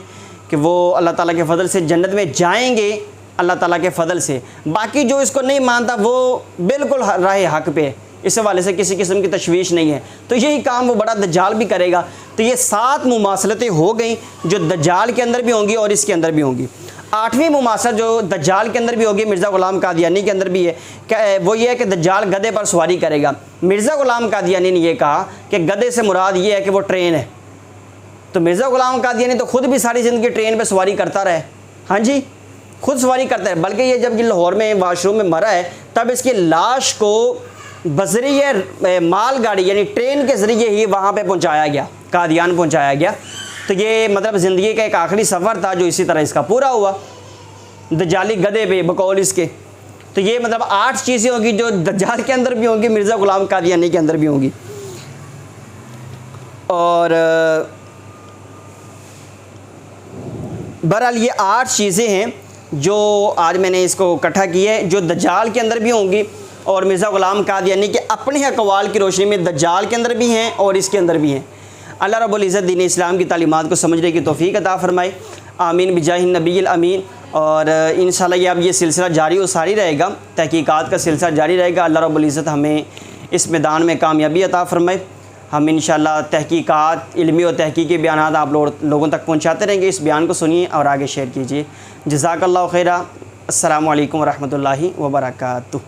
کہ وہ اللہ تعالیٰ کے فضل سے جنت میں جائیں گے، اللہ تعالیٰ کے فضل سے۔ باقی جو اس کو نہیں مانتا وہ بالکل راہ حق پہ ہے، اس حوالے سے کسی قسم کی تشویش نہیں ہے۔ تو یہی کام وہ بڑا دجال بھی کرے گا۔ تو یہ 7 مماثلتیں ہو گئیں جو دجال کے اندر بھی ہوں گی اور اس کے اندر بھی ہوں گی۔ 8ویں مماثلت جو دجال کے اندر بھی ہوگی، مرزا غلام قادیانی کے اندر بھی ہے، کہ وہ یہ ہے کہ دجال گدھے پر سواری کرے گا۔ مرزا غلام قادیانی نے یہ کہا کہ گدھے سے مراد یہ ہے کہ وہ ٹرین ہے۔ تو مرزا غلام قادیانی تو خود بھی ساری زندگی ٹرین پہ سواری کرتا رہے، ہاں جی، خود سواری کرتا ہے، بلکہ یہ جب یہ لاہور میں واش روم میں مرا ہے تب اس کی لاش کو بذریعہ مال گاڑی یعنی ٹرین کے ذریعے ہی وہاں پہ پہنچایا گیا، قادیان پہنچایا گیا۔ تو یہ مطلب زندگی کا ایک آخری سفر تھا جو اسی طرح اس کا پورا ہوا، دجالی گدھے پہ بقول اس کے۔ تو یہ مطلب 8 چیزیں ہوں گی جو دجال کے اندر بھی ہوں گی، مرزا غلام قادیانی کے اندر بھی ہوں گی۔ اور بہرحال یہ 8 چیزیں ہیں جو آج میں نے اس کو اکٹھا کی ہے، جو دجال کے اندر بھی ہوں گی اور مرزا غلام قادیانی کے اپنے اقوال کی روشنی میں دجال کے اندر بھی ہیں اور اس کے اندر بھی ہیں۔ اللہ رب العزت دین اسلام کی تعلیمات کو سمجھنے کی توفیق عطا فرمائے، آمین بجاہ النبی الامین۔ اور انشاءاللہ یہ اب یہ سلسلہ جاری و ساری رہے گا، تحقیقات کا سلسلہ جاری رہے گا۔ اللہ رب العزت ہمیں اس میدان میں کامیابی عطا فرمائے۔ ہم انشاءاللہ تحقیقات، علمی و تحقیقی بیانات آپ لوگوں تک پہنچاتے رہیں گے۔ اس بیان کو سنیے اور آگے شیئر کیجیے۔ جزاک اللہ خیرہ۔ السلام علیکم ورحمۃ اللہ وبرکاتہ۔